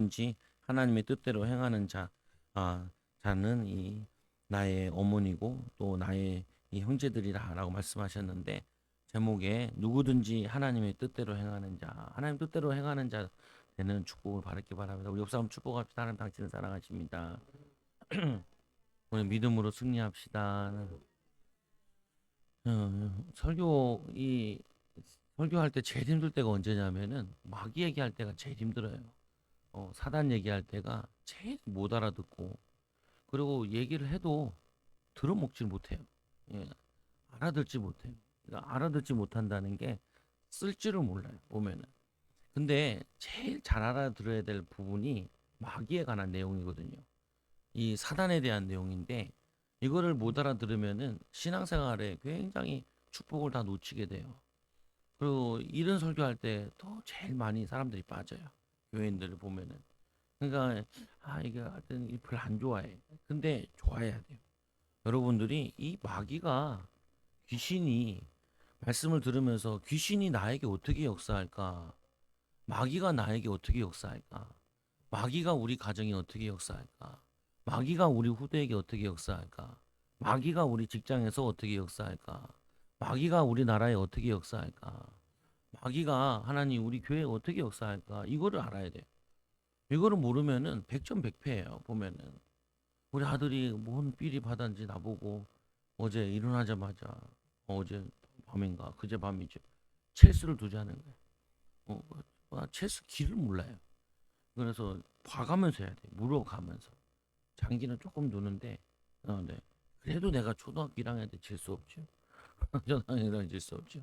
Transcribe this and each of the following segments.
누구든지 하나님의 뜻대로 행하는 자는 이 나의 어머니고 또 나의 이 형제들이라라고 말씀하셨는데 제목에 누구든지 하나님의 뜻대로 행하는 자, 하나님 뜻대로 행하는 자 되는 축복을 받기 바랍니다. 우리 옆사람 축복합시다. 하나님 당신을 사랑하십니다. 오늘 믿음으로 승리합시다. 설교할 때 제일 힘들 때가 언제냐면은 마귀 얘기할 때가 제일 힘들어요. 사단 얘기할 때가 제일 못 알아듣고 그리고 얘기를 해도 들어먹질 못해요. 예, 알아듣지 못해요. 그러니까 알아듣지 못한다는 게 쓸 줄을 몰라요. 보면은. 근데 제일 잘 알아들어야 될 부분이 마귀에 관한 내용이거든요. 이 사단에 대한 내용인데 이거를 못 알아들으면은 신앙생활에 굉장히 축복을 다 놓치게 돼요. 그리고 이런 설교할 때 더 제일 많이 사람들이 빠져요. 교회인들을 보면은. 그러니까 이게 하여튼 별로 안 좋아해. 근데 좋아해야 돼요. 여러분들이 이 마귀가 귀신이 말씀을 들으면서 귀신이 나에게 어떻게 역사할까? 마귀가 나에게 어떻게 역사할까? 마귀가 우리 가정에 어떻게 역사할까? 마귀가 우리 후대에게 어떻게 역사할까? 마귀가 우리 직장에서 어떻게 역사할까? 마귀가 우리나라에 어떻게 역사할까? 마귀가 하나님 우리 교회에 어떻게 역사할까? 이거를 알아야 돼요. 이거를 모르면은 백전백패예요. 보면은 우리 아들이 뭔 삘이 받았는지 나보고 어제 일어나자마자 어제 밤인가 그제 밤이죠. 첼스를 두자는 거예요. 첼스 길을 몰라요. 그래서 봐가면서 해야 돼. 물어가면서. 장기는 조금 두는데, 네. 그래도 내가 초등학교 1학년 때 질 수 없죠. 초등학교 질수 없죠.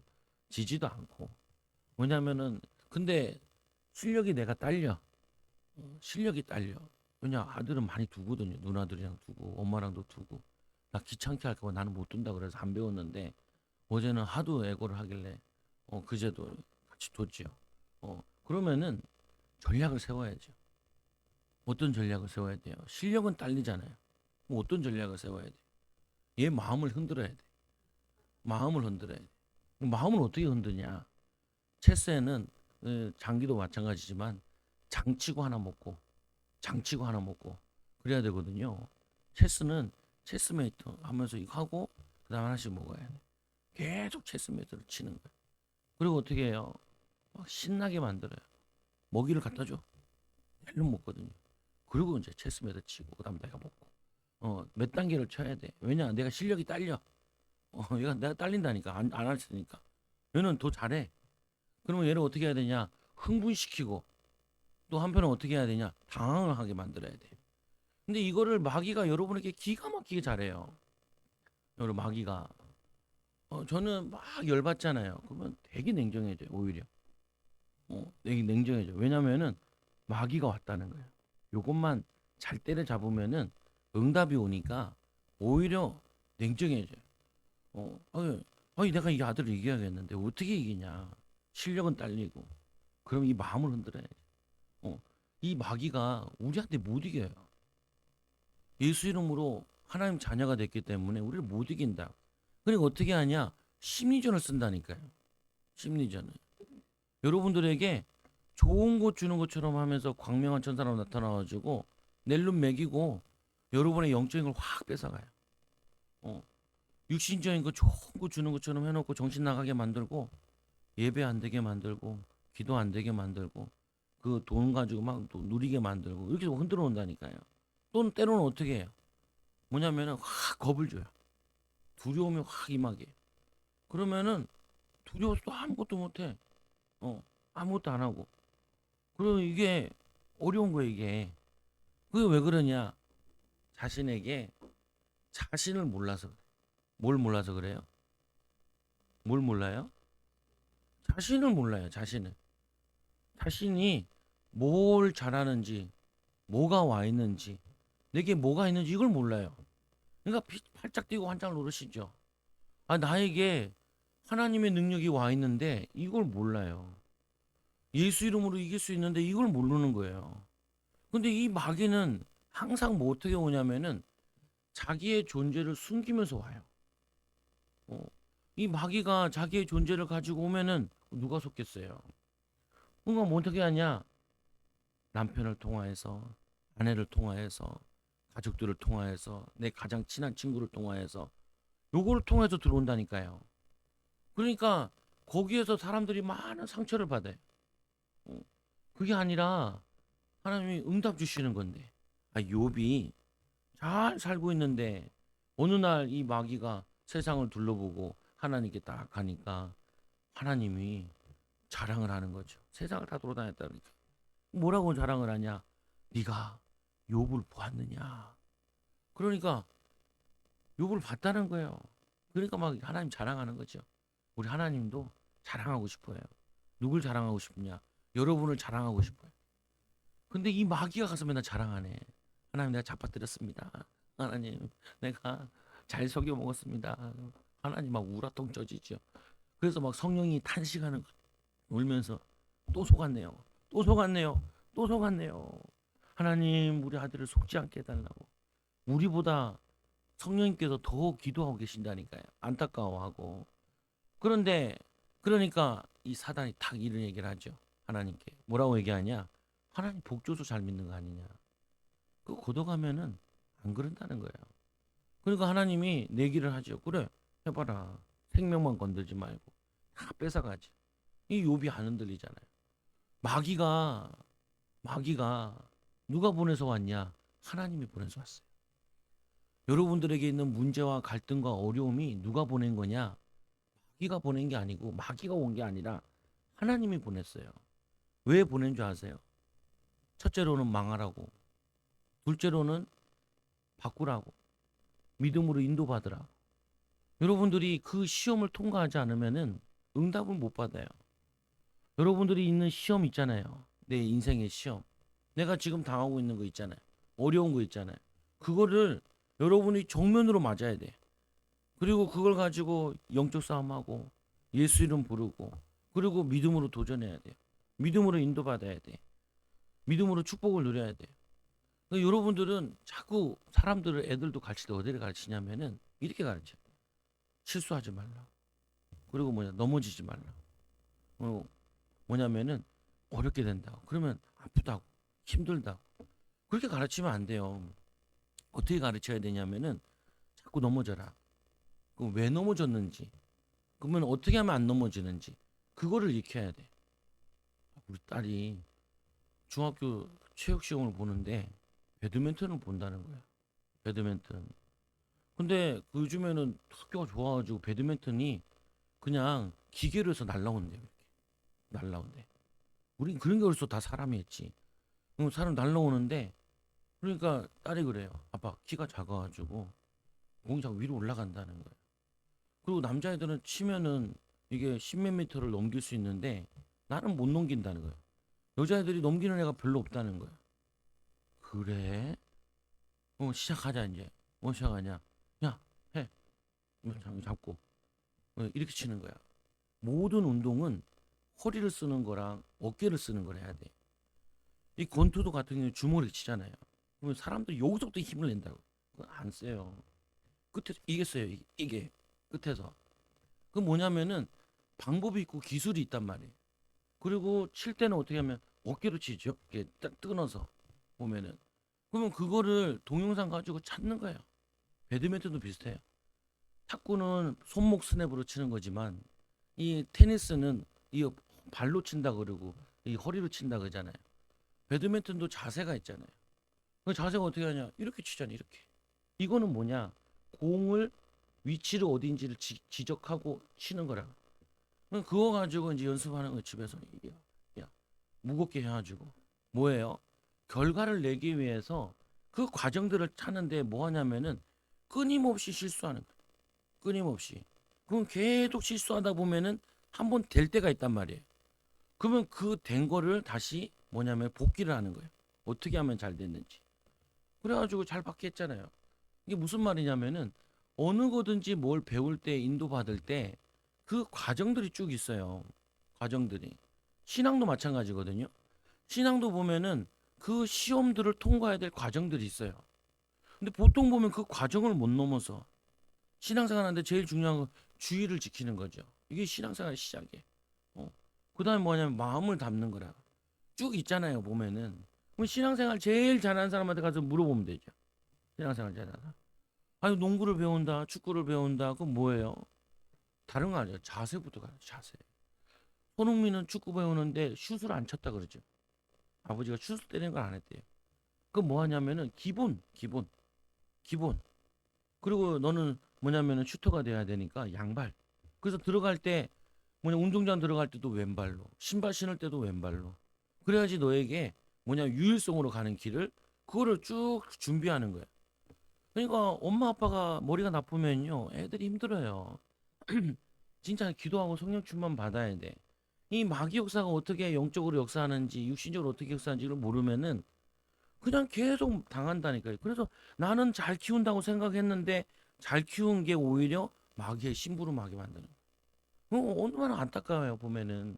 지지도 않고. 왜냐면은, 근데 실력이 내가 딸려. 실력이 딸려. 왜냐, 아들은 많이 두거든요. 누나들이랑 두고, 엄마랑도 두고. 나 귀찮게 할까봐 나는 못 둔다 그래서 안 배웠는데, 어제는 하도 애고를 하길래, 그제도 같이 뒀지요. 그러면은 전략을 세워야죠. 어떤 전략을 세워야 돼요? 실력은 딸리잖아요. 뭐 어떤 전략을 세워야 돼? 얘 마음을 흔들어야 돼. 마음을 흔들어야 돼. 마음을 어떻게 흔드냐? 체스에는 장기도 마찬가지지만 장치고 하나 먹고 장치고 하나 먹고 그래야 되거든요. 체스는 체스메이트 하면서 이거 하고 그다음 하나씩 먹어야 돼. 계속 체스메이트를 치는 거예요. 그리고 어떻게 해요? 막 신나게 만들어요. 먹이를 갖다 줘. 헬름 먹거든요. 그리고 이제 체스메이트 치고 그다음 내가 먹고 몇 단계를 쳐야 돼. 왜냐 내가 실력이 딸려. 얘가 내가 딸린다니까 안 할테니까 얘는 더 잘해. 그러면 얘를 어떻게 해야 되냐? 흥분시키고 또 한편은 어떻게 해야 되냐? 당황을 하게 만들어야 돼. 근데 이거를 마귀가 여러분에게 기가 막히게 잘해요. 여러분 마귀가 저는 막 열받잖아요. 그러면 되게 냉정해져요. 오히려 되게 냉정해져. 왜냐면은 마귀가 왔다는 거예요. 요것만 잘 때를 잡으면은 응답이 오니까 오히려 냉정해져요. 아니 내가 이 아들을 이겨야겠는데 어떻게 이기냐? 실력은 딸리고. 그럼 이 마음을 흔들어야 돼. 어, 이 마귀가 우리한테 못 이겨요. 예수 이름으로 하나님 자녀가 됐기 때문에 우리를 못 이긴다. 그러니까 어떻게 하냐? 심리전을 쓴다니까요. 심리전을. 여러분들에게 좋은 것 주는 것처럼 하면서 광명한 천사로 나타나가지고 낼름 먹이고 여러분의 영적인 걸 확 뺏어가요. 어, 육신적인 거 좋은 거 주는 것처럼 해놓고 정신 나가게 만들고 예배 안 되게 만들고 기도 안 되게 만들고 그 돈 가지고 막 또 누리게 만들고 이렇게 흔들어 온다니까요. 또는 때로는 어떻게 해요? 뭐냐면은 확 겁을 줘요. 두려움이 확 임하게. 그러면은 두려워서 또 아무것도 못해. 아무것도 안 하고. 그리고 이게 어려운 거예요 이게. 그게 왜 그러냐? 자신에게 자신을 몰라서 그래. 뭘 몰라서 그래요? 뭘 몰라요? 자신을 몰라요 자신을. 자신이 뭘 잘하는지 뭐가 와 있는지 내게 뭐가 있는지 이걸 몰라요. 그러니까 팔짝 뛰고 환장을 노르시죠. 나에게 하나님의 능력이 와 있는데 이걸 몰라요. 예수 이름으로 이길 수 있는데 이걸 모르는 거예요. 근데 이 마귀는 항상 뭐 어떻게 오냐면은 자기의 존재를 숨기면서 와요. 어, 이 마귀가 자기의 존재를 가지고 오면은 누가 속겠어요? 뭔가 뭐 어떻게 하냐? 남편을 통하여서, 아내를 통하여서, 가족들을 통하여서, 내 가장 친한 친구를 통하여서, 요거를 통해서 들어온다니까요. 그러니까 거기에서 사람들이 많은 상처를 받아요. 어, 그게 아니라 하나님이 응답 주시는 건데. 욥이 잘 살고 있는데 어느 날 이 마귀가 세상을 둘러보고 하나님께 딱 가니까 하나님이 자랑을 하는 거죠. 세상을 다 돌아다녔다니까. 뭐라고 자랑을 하냐? 네가 욥을 보았느냐? 그러니까 욥을 봤다는 거예요. 그러니까 막 하나님 자랑하는 거죠. 우리 하나님도 자랑하고 싶어요. 누굴 자랑하고 싶냐? 여러분을 자랑하고 싶어요. 근데 이 마귀가 가서 맨날 자랑하네. 하나님 내가 잡아뜨렸습니다. 하나님 내가 잘 속여 먹었습니다. 하나님 막 우라통 쪄지죠. 그래서 막 성령이 탄식하는 거 울면서 또 속았네요. 또 속았네요. 또 속았네요. 하나님 우리 아들을 속지 않게 해달라고. 우리보다 성령님께서 더 기도하고 계신다니까요. 안타까워하고. 그런데 그러니까 이 사단이 탁 이런 얘기를 하죠. 하나님께. 뭐라고 얘기하냐? 하나님 복조수 잘 믿는 거 아니냐. 그거 걷어가면은 안 그런다는 거예요. 그러니까 하나님이 내기를 하죠. 그래 해봐라. 생명만 건들지 말고 다 뺏어가지. 이 욥이 안 흔들리잖아요. 마귀가 마귀가 누가 보내서 왔냐? 하나님이 보내서 왔어요. 여러분들에게 있는 문제와 갈등과 어려움이 누가 보낸 거냐? 마귀가 보낸 게 아니고 마귀가 온 게 아니라 하나님이 보냈어요. 왜 보낸 줄 아세요? 첫째로는 망하라고, 둘째로는 바꾸라고, 믿음으로 인도받으라고. 여러분들이 그 시험을 통과하지 않으면은 응답을 못 받아요. 여러분들이 있는 시험 있잖아요. 내 인생의 시험. 내가 지금 당하고 있는 거 있잖아요. 어려운 거 있잖아요. 그거를 여러분이 정면으로 맞아야 돼. 그리고 그걸 가지고 영적 싸움하고 예수 이름 부르고 그리고 믿음으로 도전해야 돼. 믿음으로 인도받아야 돼. 믿음으로 축복을 누려야 돼. 그러니까 여러분들은 자꾸 사람들을 애들도 가르칠 때 어디를 가르치냐면은 이렇게 가르쳐. 실수하지 말라. 그리고 넘어지지 말라. 뭐냐면은 어렵게 된다고. 그러면 아프다고. 힘들다고. 그렇게 가르치면 안 돼요. 어떻게 가르쳐야 되냐면은 자꾸 넘어져라. 그럼 왜 넘어졌는지. 그러면 어떻게 하면 안 넘어지는지. 그거를 익혀야 돼. 우리 딸이 중학교 체육 시험을 보는데 배드민턴을 본다는 거야. 배드민턴. 근데 그 요즘에는 학교가 좋아가지고 배드민턴이 그냥 기계로 해서 날라온대요. 이렇게. 날라온대. 우린 그런 게 어디서 다 사람이 했지. 그럼 사람 날라오는데 그러니까 딸이 그래요. 아빠 키가 작아가지고 공이 자꾸 위로 올라간다는 거예요. 그리고 남자애들은 치면은 이게 10몇 미터를 넘길 수 있는데 나는 못 넘긴다는 거예요. 여자애들이 넘기는 애가 별로 없다는 거예요. 그래? 시작하자 이제. 시작하냐? 야, 해. 잡고 이렇게 치는 거야. 모든 운동은 허리를 쓰는 거랑 어깨를 쓰는 걸 해야 돼. 이 권투도 같은 경우는 주먹을 치잖아요. 그러면 사람들이 여기서부터 힘을 낸다고. 그거 안 써요. 끝에서 이게 써요. 이게 끝에서. 그 뭐냐면은 방법이 있고 기술이 있단 말이에요. 그리고 칠 때는 어떻게 하면 어깨로 치죠. 이렇게 딱 끊어서 보면은. 그러면 그거를 동영상 가지고 찾는 거예요. 배드민턴도 비슷해요. 탁구는 손목 스냅으로 치는 거지만 이 테니스는 이 발로 친다 그러고 이 허리로 친다 그러잖아요. 배드민턴도 자세가 있잖아요. 그 자세가 어떻게 하냐? 이렇게 치잖아요. 이렇게. 이거는 뭐냐? 공을 위치를 어디인지를 지적하고 치는 거라. 그거 가지고 이제 연습하는 거 집에서 야, 무겁게 해가지고 뭐예요? 결과를 내기 위해서 그 과정들을 찾는데 뭐 하냐면은 끊임없이 실수하는 거예요. 끊임없이. 그럼 계속 실수하다 보면은 한 번 될 때가 있단 말이에요. 그러면 그 된 거를 다시 뭐냐면 복기를 하는 거예요. 어떻게 하면 잘 됐는지. 그래가지고 잘 받게 했잖아요. 이게 무슨 말이냐면은 어느 거든지 뭘 배울 때 인도받을 때 그 과정들이 쭉 있어요. 과정들이. 신앙도 마찬가지거든요. 신앙도 보면은 그 시험들을 통과해야 될 과정들이 있어요. 근데 보통 보면 그 과정을 못 넘어서 신앙생활 하는데 제일 중요한 건 주의를 지키는 거죠. 이게 신앙생활의 시작이에요. 그 다음에 뭐냐면 마음을 담는 거라. 쭉 있잖아요, 보면은. 그럼 신앙생활 제일 잘하는 사람한테 가서 물어보면 되죠. 신앙생활 잘하는 사람. 아니 농구를 배운다, 축구를 배운다, 그건 뭐예요? 다른 거 아니에요. 자세부터 가요. 자세. 손흥민은 축구 배우는데 슛을 안 쳤다 그러죠. 아버지가 슛을 때리는 걸 안 했대요. 그건 뭐 하냐면은 기본. 그리고 너는 뭐냐면은 슈터가 돼야 되니까 양발. 그래서 들어갈 때 뭐냐 운동장 들어갈 때도 왼발로, 신발 신을 때도 왼발로. 그래야지 너에게 뭐냐 유일성으로 가는 길을 그거를 쭉 준비하는 거야. 그러니까 엄마 아빠가 머리가 나쁘면요 애들이 힘들어요. 진짜 기도하고 성령 충만 받아야 돼. 이 마귀 역사가 어떻게 영적으로 역사하는지 육신적으로 어떻게 역사하는지를 모르면은 그냥 계속 당한다니까요. 그래서 나는 잘 키운다고 생각했는데 잘 키운 게 오히려 마귀의 심부름하게 만드는 거예요. 얼마나 안타까워요 보면은.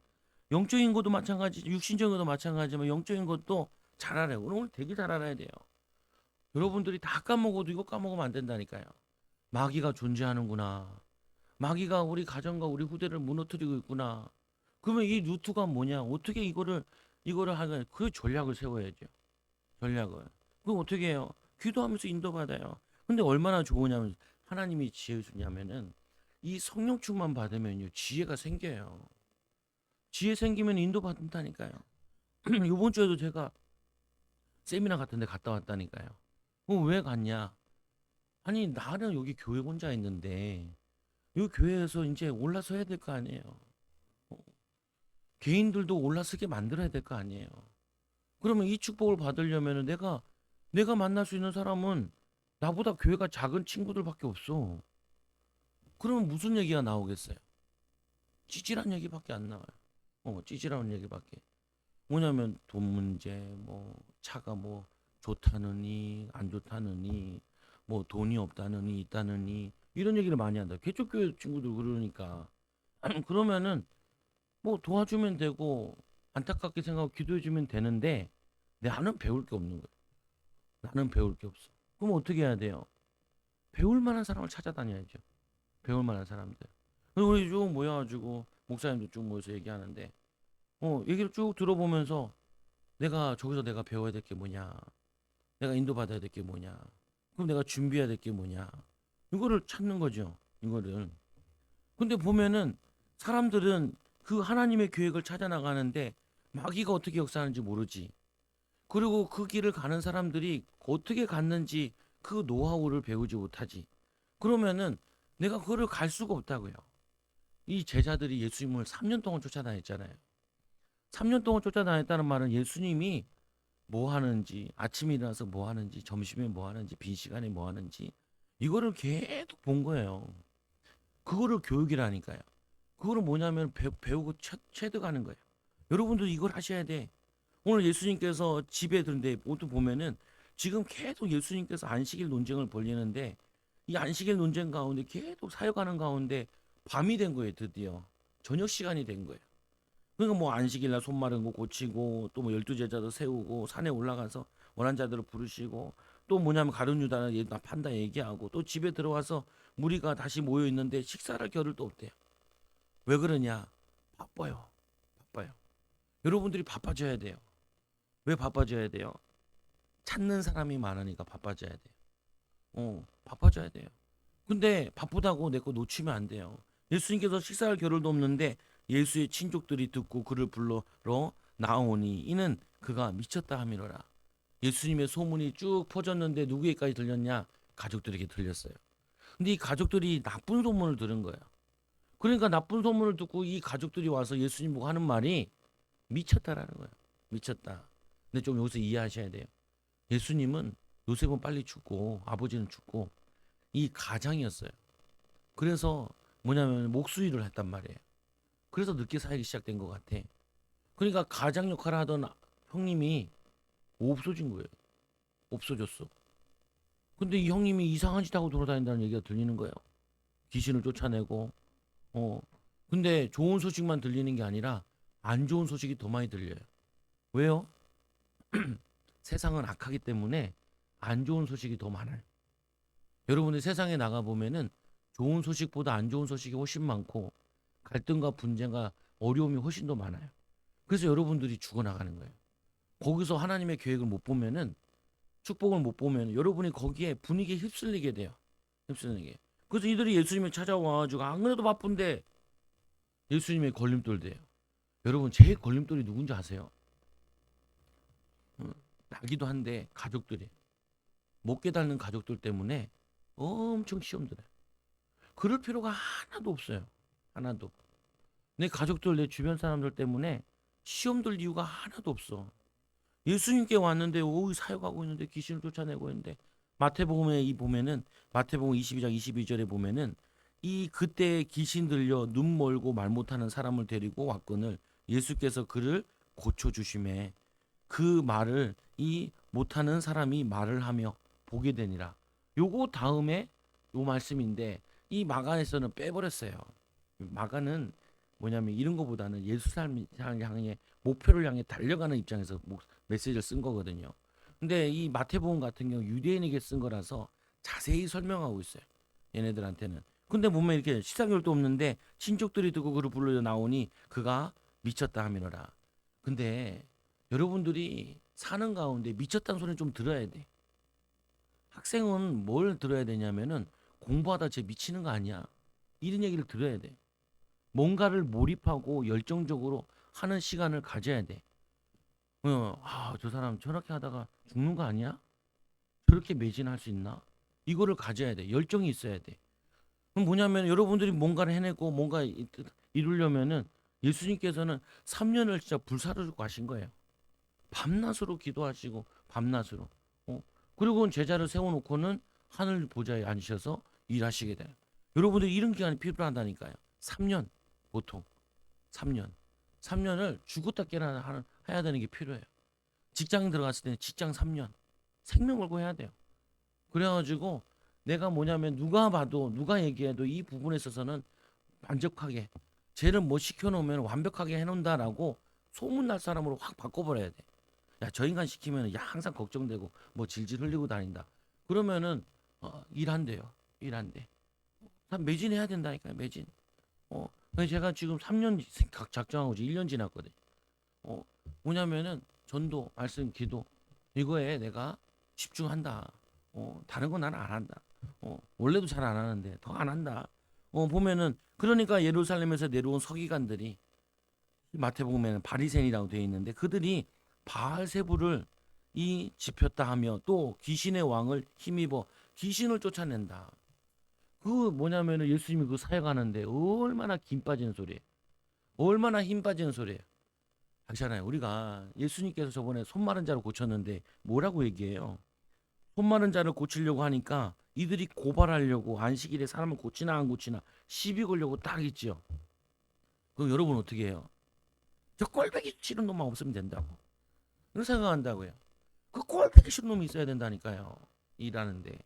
영적인 것도 마찬가지, 육신적인 것도 마찬가지지만 영적인 것도 잘 알아요. 오늘 되게 잘 알아야 돼요. 여러분들이 다 까먹어도 이거 까먹으면 안 된다니까요. 마귀가 존재하는구나. 마귀가 우리 가정과 우리 후대를 무너뜨리고 있구나. 그러면 이 루트가 뭐냐? 어떻게 이거를 하냐? 그 전략을 세워야죠. 전략을. 그럼 어떻게 해요? 기도하면서 인도받아요. 근데 얼마나 좋으냐면 하나님이 지혜 주냐면은 이 성령 충만 받으면요 지혜가 생겨요. 지혜 생기면 인도받는다니까요. 이번 주에도 제가 세미나 같은 데 갔다 왔다니까요. 왜 갔냐? 아니 나는 여기 교회 혼자 있는데 이 교회에서 이제 올라서야 될 거 아니에요. 어, 개인들도 올라서게 만들어야 될 거 아니에요. 그러면 이 축복을 받으려면 내가 만날 수 있는 사람은 나보다 교회가 작은 친구들밖에 없어. 그러면 무슨 얘기가 나오겠어요? 찌질한 얘기밖에 안 나와요. 찌질한 얘기밖에. 뭐냐면 돈 문제, 뭐 차가 뭐 좋다느니 안 좋다느니 뭐 돈이 없다느니 있다느니 이런 얘기를 많이 한다. 개척교회 친구들 그러니까 그러면은 뭐 도와주면 되고 안타깝게 생각하고 기도해주면 되는데 나는 배울 게 없는 거예요. 나는 배울 게 없어. 그럼 어떻게 해야 돼요? 배울 만한 사람을 찾아다녀야죠. 배울 만한 사람들. 그리고 우리 쭉 모여가지고 목사님도 쭉 모여서 얘기하는데 얘기를 쭉 들어보면서 저기서 내가 배워야 될 게 뭐냐, 내가 인도받아야 될 게 뭐냐, 그럼 내가 준비해야 될 게 뭐냐, 이거를 찾는 거죠. 이거를. 근데 보면은 사람들은 그 하나님의 계획을 찾아 나가는데 마귀가 어떻게 역사하는지 모르지. 그리고 그 길을 가는 사람들이 어떻게 갔는지 그 노하우를 배우지 못하지. 그러면은 내가 그거를 갈 수가 없다고요. 이 제자들이 예수님을 3년 동안 쫓아다녔잖아요. 3년 동안 쫓아다녔다는 말은 예수님이 뭐 하는지, 아침에 일어나서 뭐 하는지, 점심에 뭐 하는지, 빈 시간에 뭐 하는지 이거를 계속 본 거예요. 그거를 교육이라니까요. 그거를 뭐냐면 배우고 체득하는 거예요. 여러분도 이걸 하셔야 돼. 오늘 예수님께서 집에 들는데 모두 보면은 지금 계속 예수님께서 안식일 논쟁을 벌리는데 이 안식일 논쟁 가운데 계속 사역하는 가운데 밤이 된 거예요. 드디어 저녁 시간이 된 거예요. 그러니까 뭐 안식일 날 손 마른 거 고치고 또 뭐 열두 제자도 세우고 산에 올라가서 원한 자들을 부르시고 또 뭐냐면 가룟 유다는 판다 얘기하고 또 집에 들어와서 무리가 다시 모여 있는데 식사를 겨를도 없대요. 왜 그러냐? 바빠요. 바빠요. 여러분들이 바빠져야 돼요. 왜 바빠져야 돼요? 찾는 사람이 많으니까 바빠져야 돼요. 바빠져야 돼요. 근데 바쁘다고 내 거 놓치면 안 돼요. 예수님께서 식사할 겨를도 없는데 예수의 친족들이 듣고 그를 불러러 나오니 이는 그가 미쳤다 함이로라. 예수님의 소문이 쭉 퍼졌는데 누구에게까지 들렸냐? 가족들에게 들렸어요. 근데 이 가족들이 나쁜 소문을 들은 거예요. 그러니까 나쁜 소문을 듣고 이 가족들이 와서 예수님 보고 하는 말이 미쳤다라는 거예요. 미쳤다. 근데 좀 여기서 이해하셔야 돼요. 예수님은 요셉은 빨리 죽고 아버지는 죽고 이 가장이었어요. 그래서 뭐냐면 목수일을 했단 말이에요. 그래서 늦게 사역이 시작된 것 같아. 그러니까 가장 역할을 하던 형님이 없어진 거예요. 없어졌어. 근데 이 형님이 이상한 짓 하고 돌아다닌다는 얘기가 들리는 거예요. 귀신을 쫓아내고 근데 좋은 소식만 들리는 게 아니라 안 좋은 소식이 더 많이 들려요. 왜요? 세상은 악하기 때문에 안 좋은 소식이 더 많아요. 여러분들 세상에 나가 보면은 좋은 소식보다 안 좋은 소식이 훨씬 많고 갈등과 분쟁과 어려움이 훨씬 더 많아요. 그래서 여러분들이 죽어나가는 거예요. 거기서 하나님의 계획을 못 보면은, 축복을 못 보면 여러분이 거기에 분위기에 휩쓸리게 돼요. 휩쓸리게. 그래서 이들이 예수님을 찾아와가지고 안 그래도 바쁜데 예수님의 걸림돌 돼요. 여러분 제일 걸림돌이 누군지 아세요? 응, 나기도 한데 가족들이, 못 깨닫는 가족들 때문에 엄청 시험 들어요. 그럴 필요가 하나도 없어요. 하나도. 내 가족들, 내 주변 사람들 때문에 시험 들 이유가 하나도 없어. 예수님께 왔는데 사역하고 있는데 귀신을 쫓아내고 있는데, 마태복음에 이 보면은, 마태복음 22장 22절에 보면은 이 그때 귀신 들려 눈 멀고 말 못하는 사람을 데리고 왔거늘 예수께서 그를 고쳐 주심에, 그 말을 이 못하는 사람이 말을 하며 보게 되니라. 요거 다음에 요 말씀인데, 이 마가에서는 빼버렸어요. 마가는 뭐냐면 이런 거보다는 예수님을 향해, 목표를 향해 달려가는 입장에서 메시지를 쓴 거거든요. 근데 이 마태복음 같은 경우 유대인에게 쓴 거라서 자세히 설명하고 있어요. 얘네들한테는. 근데 보면 이렇게 시사결도 없는데 친족들이 듣고 그를 불러 나오니 그가 미쳤다 하미노라. 근데 여러분들이 사는 가운데 미쳤다는 소리는 좀 들어야 돼. 학생은 뭘 들어야 되냐면은, 공부하다 쟤 미치는 거 아니야, 이런 얘기를 들어야 돼. 뭔가를 몰입하고 열정적으로 하는 시간을 가져야 돼. 저 사람 저렇게 하다가 죽는 거 아니야? 저렇게 매진할 수 있나? 이거를 가져야 돼. 열정이 있어야 돼. 그럼 뭐냐면 여러분들이 뭔가를 해내고 뭔가 이루려면은, 예수님께서는 3년을 진짜 불사르고 가신 거예요. 밤낮으로 기도하시고 밤낮으로. 그리고 제자를 세워놓고는 하늘 보좌에 앉으셔서 일하시게 돼요. 여러분들 이런 기간이 필요하다니까요. 3년, 보통 3년. 3년을 죽었다 깨어나 해야 되는 게 필요해요. 직장 들어갔을 때는 직장 3년. 생명 걸고 해야 돼요. 그래가지고 내가 뭐냐면, 누가 봐도 누가 얘기해도 이 부분에 있어서는 만족하게, 쟤를 뭐 시켜놓으면 완벽하게 해놓는다라고 소문날 사람으로 확 바꿔버려야 돼. 야, 저 인간 시키면 야 항상 걱정되고 뭐 질질 흘리고 다닌다. 그러면은 일한대요. 일한대. 매진해야 된다니까요. 매진. 그래서 제가 지금 3년 작정하고 이제 1년 지났거든요. 뭐냐면은 전도, 말씀, 기도, 이거에 내가 집중한다. 다른 건 나는 안 한다. 원래도 잘 안 하는데 더 안 한다. 보면은, 그러니까 예루살렘에서 내려온 서기관들이, 마태복음에는 바리새인이라고 되어 있는데, 그들이 바알세부를 이 지폈다 하며 또 귀신의 왕을 힘입어 귀신을 쫓아낸다. 그 뭐냐면은 예수님이 그 사역하는데 얼마나 김 빠지는 소리예요. 얼마나 힘 빠지는 소리예요. 하잖아요. 우리가 예수님께서 저번에 손 마른 자를 고쳤는데 뭐라고 얘기해요? 손 마른 자를 고치려고 하니까 이들이 고발하려고, 안식일에 사람을 고치나 안 고치나 시비 걸려고 딱 있지요. 그럼 여러분 어떻게 해요? 저 꼴배기 싫은 놈만 없으면 된다고. 그렇게 생각한다고요. 그 꼴배기 싫은 놈이 있어야 된다니까요. 일하는데.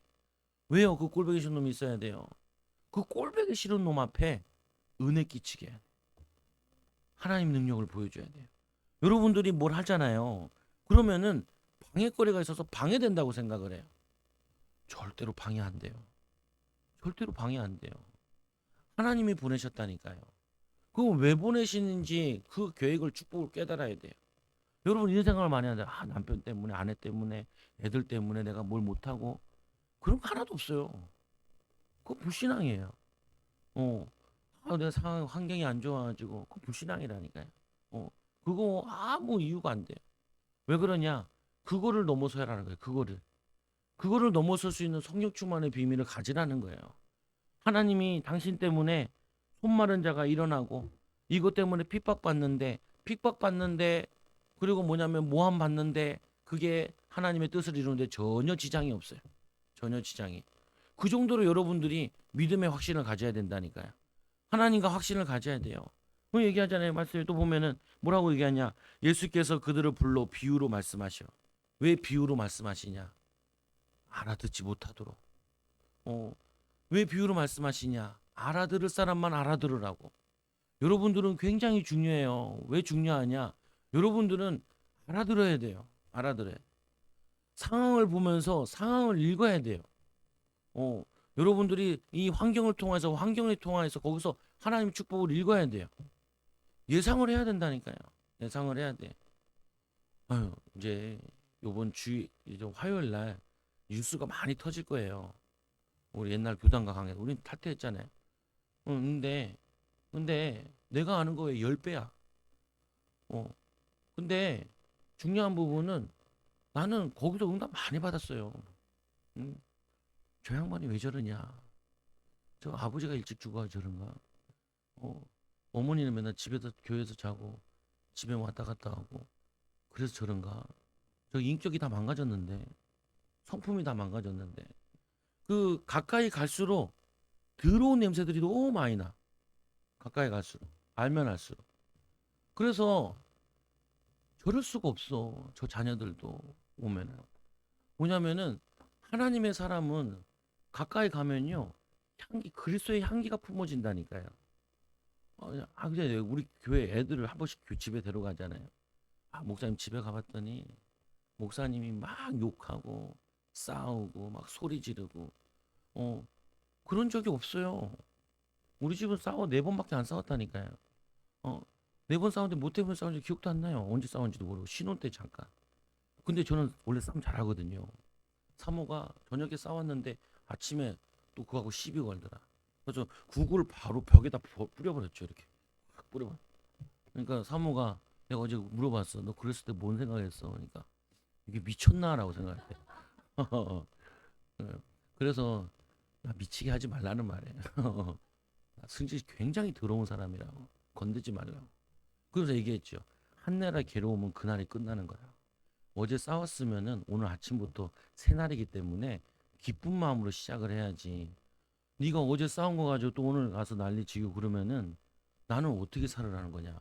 왜요? 그 꼴배기 싫은 놈이 있어야 돼요. 그 꼴배기 싫은 놈 앞에 은혜 끼치게 해야 돼. 하나님 능력을 보여줘야 돼요. 여러분들이 뭘 하잖아요. 그러면은 방해거리가 있어서 방해된다고 생각을 해요. 절대로 방해 안 돼요. 절대로 방해 안 돼요. 하나님이 보내셨다니까요. 그거 왜 보내시는지 그 계획을, 축복을 깨달아야 돼요. 여러분 이런 생각을 많이 하는데, 남편 때문에, 아내 때문에, 애들 때문에 내가 뭘 못하고, 그런 거 하나도 없어요. 그거 불신앙이에요. 내가 상황, 환경이 안 좋아가지고, 그거 불신앙이라니까요. 그거 아무 이유가 안 돼요. 왜 그러냐? 그거를 넘어서야라는 거예요. 그거를 넘어설 수 있는 성령 충만의 비밀을 가지라는 거예요. 하나님이 당신 때문에 손 마른 자가 일어나고, 이것 때문에 핍박받는데, 그리고 뭐냐면 모함 받는데, 그게 하나님의 뜻을 이루는데 전혀 지장이 없어요. 전혀 지장이. 그 정도로 여러분들이 믿음의 확신을 가져야 된다니까요. 하나님과 확신을 가져야 돼요. 그 얘기하잖아요. 말씀에 또 보면은 뭐라고 얘기하냐? 예수께서 그들을 불러 비유로 말씀하셔. 왜 비유로 말씀하시냐? 알아듣지 못하도록. 왜 비유로 말씀하시냐? 알아들을 사람만 알아들으라고. 여러분들은 굉장히 중요해요. 왜 중요하냐? 여러분들은 알아들어야 돼요. 알아들어야. 상황을 보면서 상황을 읽어야 돼요. 여러분들이 이 환경을 통해서 거기서 하나님 축복을 읽어야 돼요. 예상을 해야 된다니까요. 예상을 해야 돼. 아유, 이제 요번 주 이제 화요일 날 뉴스가 많이 터질 거예요. 우리 옛날 교단과 강의 우린 탈퇴했잖아요. 근데 내가 아는 거에 10배야. 어. 근데 중요한 부분은 나는 거기서 응답 많이 받았어요. 응? 저 양반이 왜 저러냐? 저 아버지가 일찍 죽어야 저런가? 어. 어머니는 맨날 집에서 교회에서 자고 집에 왔다 갔다 하고 그래서 저런가? 저 인격이 다 망가졌는데 성품이 다 망가졌는데 그 가까이 갈수록 더러운 냄새들이 너무 많이 나. 가까이 갈수록 알면 알수록. 그래서 저럴 수가 없어. 저 자녀들도 오면은 뭐냐면은 하나님의 사람은 가까이 가면요 향기 그리스도의 향기가 품어진다니까요. 근데 우리 교회 애들을 한 번씩 집에 데려가잖아요. 목사님 집에 가봤더니 목사님이 막 욕하고 싸우고 막 소리 지르고 어 그런 적이 없어요. 우리 집은 싸워 4번밖에 안 싸웠다니까요. 어 4번 싸웠는데 뭐 때문에 싸운지 기억도 안 나요. 언제 싸운지도 모르고 신혼 때 잠깐. 근데 저는 원래 싸움 잘하거든요. 사모가 저녁에 싸웠는데 아침에 또 그거하고 시비 걸더라. 그래서 국을 바로 벽에다 뿌려버렸죠. 이렇게 확 뿌려버려. 그러니까 사모가 내가 어제 물어봤어. 너 그랬을 때 뭔 생각했어? 그러니까 이게 미쳤나라고 생각했대. 예. 그래서 미치게 하지 말라는 말이에요. 승질 굉장히 더러운 사람이라고 건드지 말라고. 그래서 얘기했죠. 한나라 괴로우면 그날이 끝나는 거야. 어제 싸웠으면은 오늘 아침부터 새날이기 때문에 기쁜 마음으로 시작을 해야지. 네가 어제 싸운 거 가지고 또 오늘 가서 난리치고 그러면은 나는 어떻게 살아라는 거냐.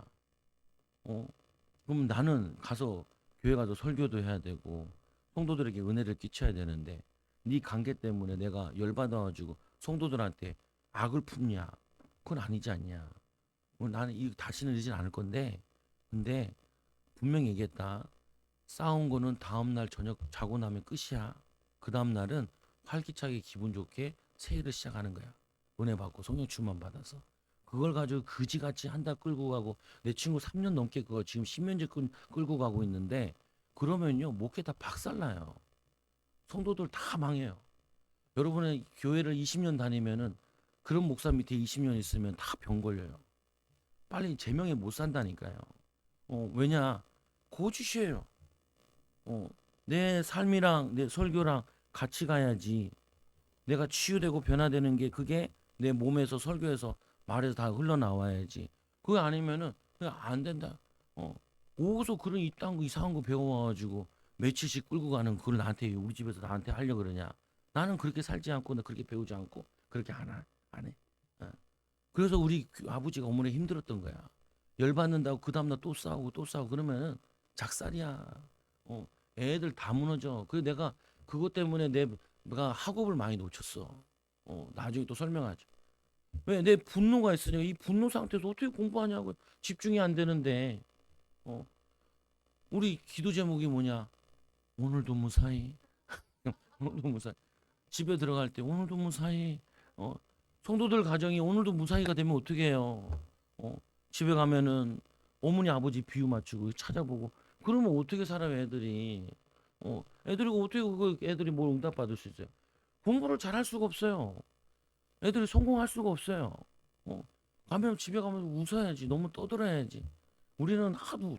어? 그럼 나는 가서 교회 가서 설교도 해야 되고 성도들에게 은혜를 끼쳐야 되는데 네 관계 때문에 내가 열받아가지고 성도들한테 악을 품냐? 그건 아니지 않냐. 나는 이 다시는 이러진 않을 건데 근데 분명히 얘기했다. 싸운 거는 다음날 저녁 자고 나면 끝이야. 그 다음날은 활기차게 기분 좋게 새해를 시작하는 거야. 은혜 받고 성령 충만 받아서. 그걸 가지고 그지같이 한 달 끌고 가고 내 친구 3년 넘게 그거 지금 10년째 끌고 가고 있는데 그러면요 목회 다 박살나요. 성도들 다 망해요. 여러분의 교회를 20년 다니면은 그런 목사 밑에 20년 있으면 다 병 걸려요. 빨리 제명에 못 산다니까요. 왜냐 거짓이에요. 어, 내 삶이랑 내 설교랑 같이 가야지. 내가 치유되고 변화되는 게 그게 내 몸에서 설교에서 말에서 다 흘러나와야지. 그거 아니면은 그냥 안 된다. 어, 어디서 그런 이딴 거 이상한 거 배워와가지고 며칠씩 끌고 가는 그걸 나한테 우리 집에서 나한테 하려 그러냐. 나는 그렇게 살지 않고 나 그렇게 배우지 않고 그렇게 안 해. 어. 그래서 우리 아버지가 어머니 힘들었던 거야. 열받는다고 그 다음날 또 싸우고 그러면은 작살이야. 어, 애들 다 무너져. 그래서 내가 그것 때문에 내가 학업을 많이 놓쳤어. 나중에 또 설명하죠. 왜? 내 분노가 있으니까 이 분노 상태에서 어떻게 공부하냐고 집중이 안 되는데. 어, 우리 기도 제목이 뭐냐? 오늘도 무사히. 오늘도 무사히. 집에 들어갈 때 오늘도 무사히. 어, 성도들 가정이 오늘도 무사히가 되면 어떻게 해요? 어, 집에 가면은 어머니 아버지 비유 맞추고 찾아보고 그러면 어떻게 살아요 애들이? 애들이 어떻게 그 애들이 뭘 응답받을 수 있어요? 공부를 잘 할 수가 없어요. 애들이 성공할 수가 없어요. 어, 가면 집에 가면 웃어야지. 너무 떠들어야지. 우리는 하도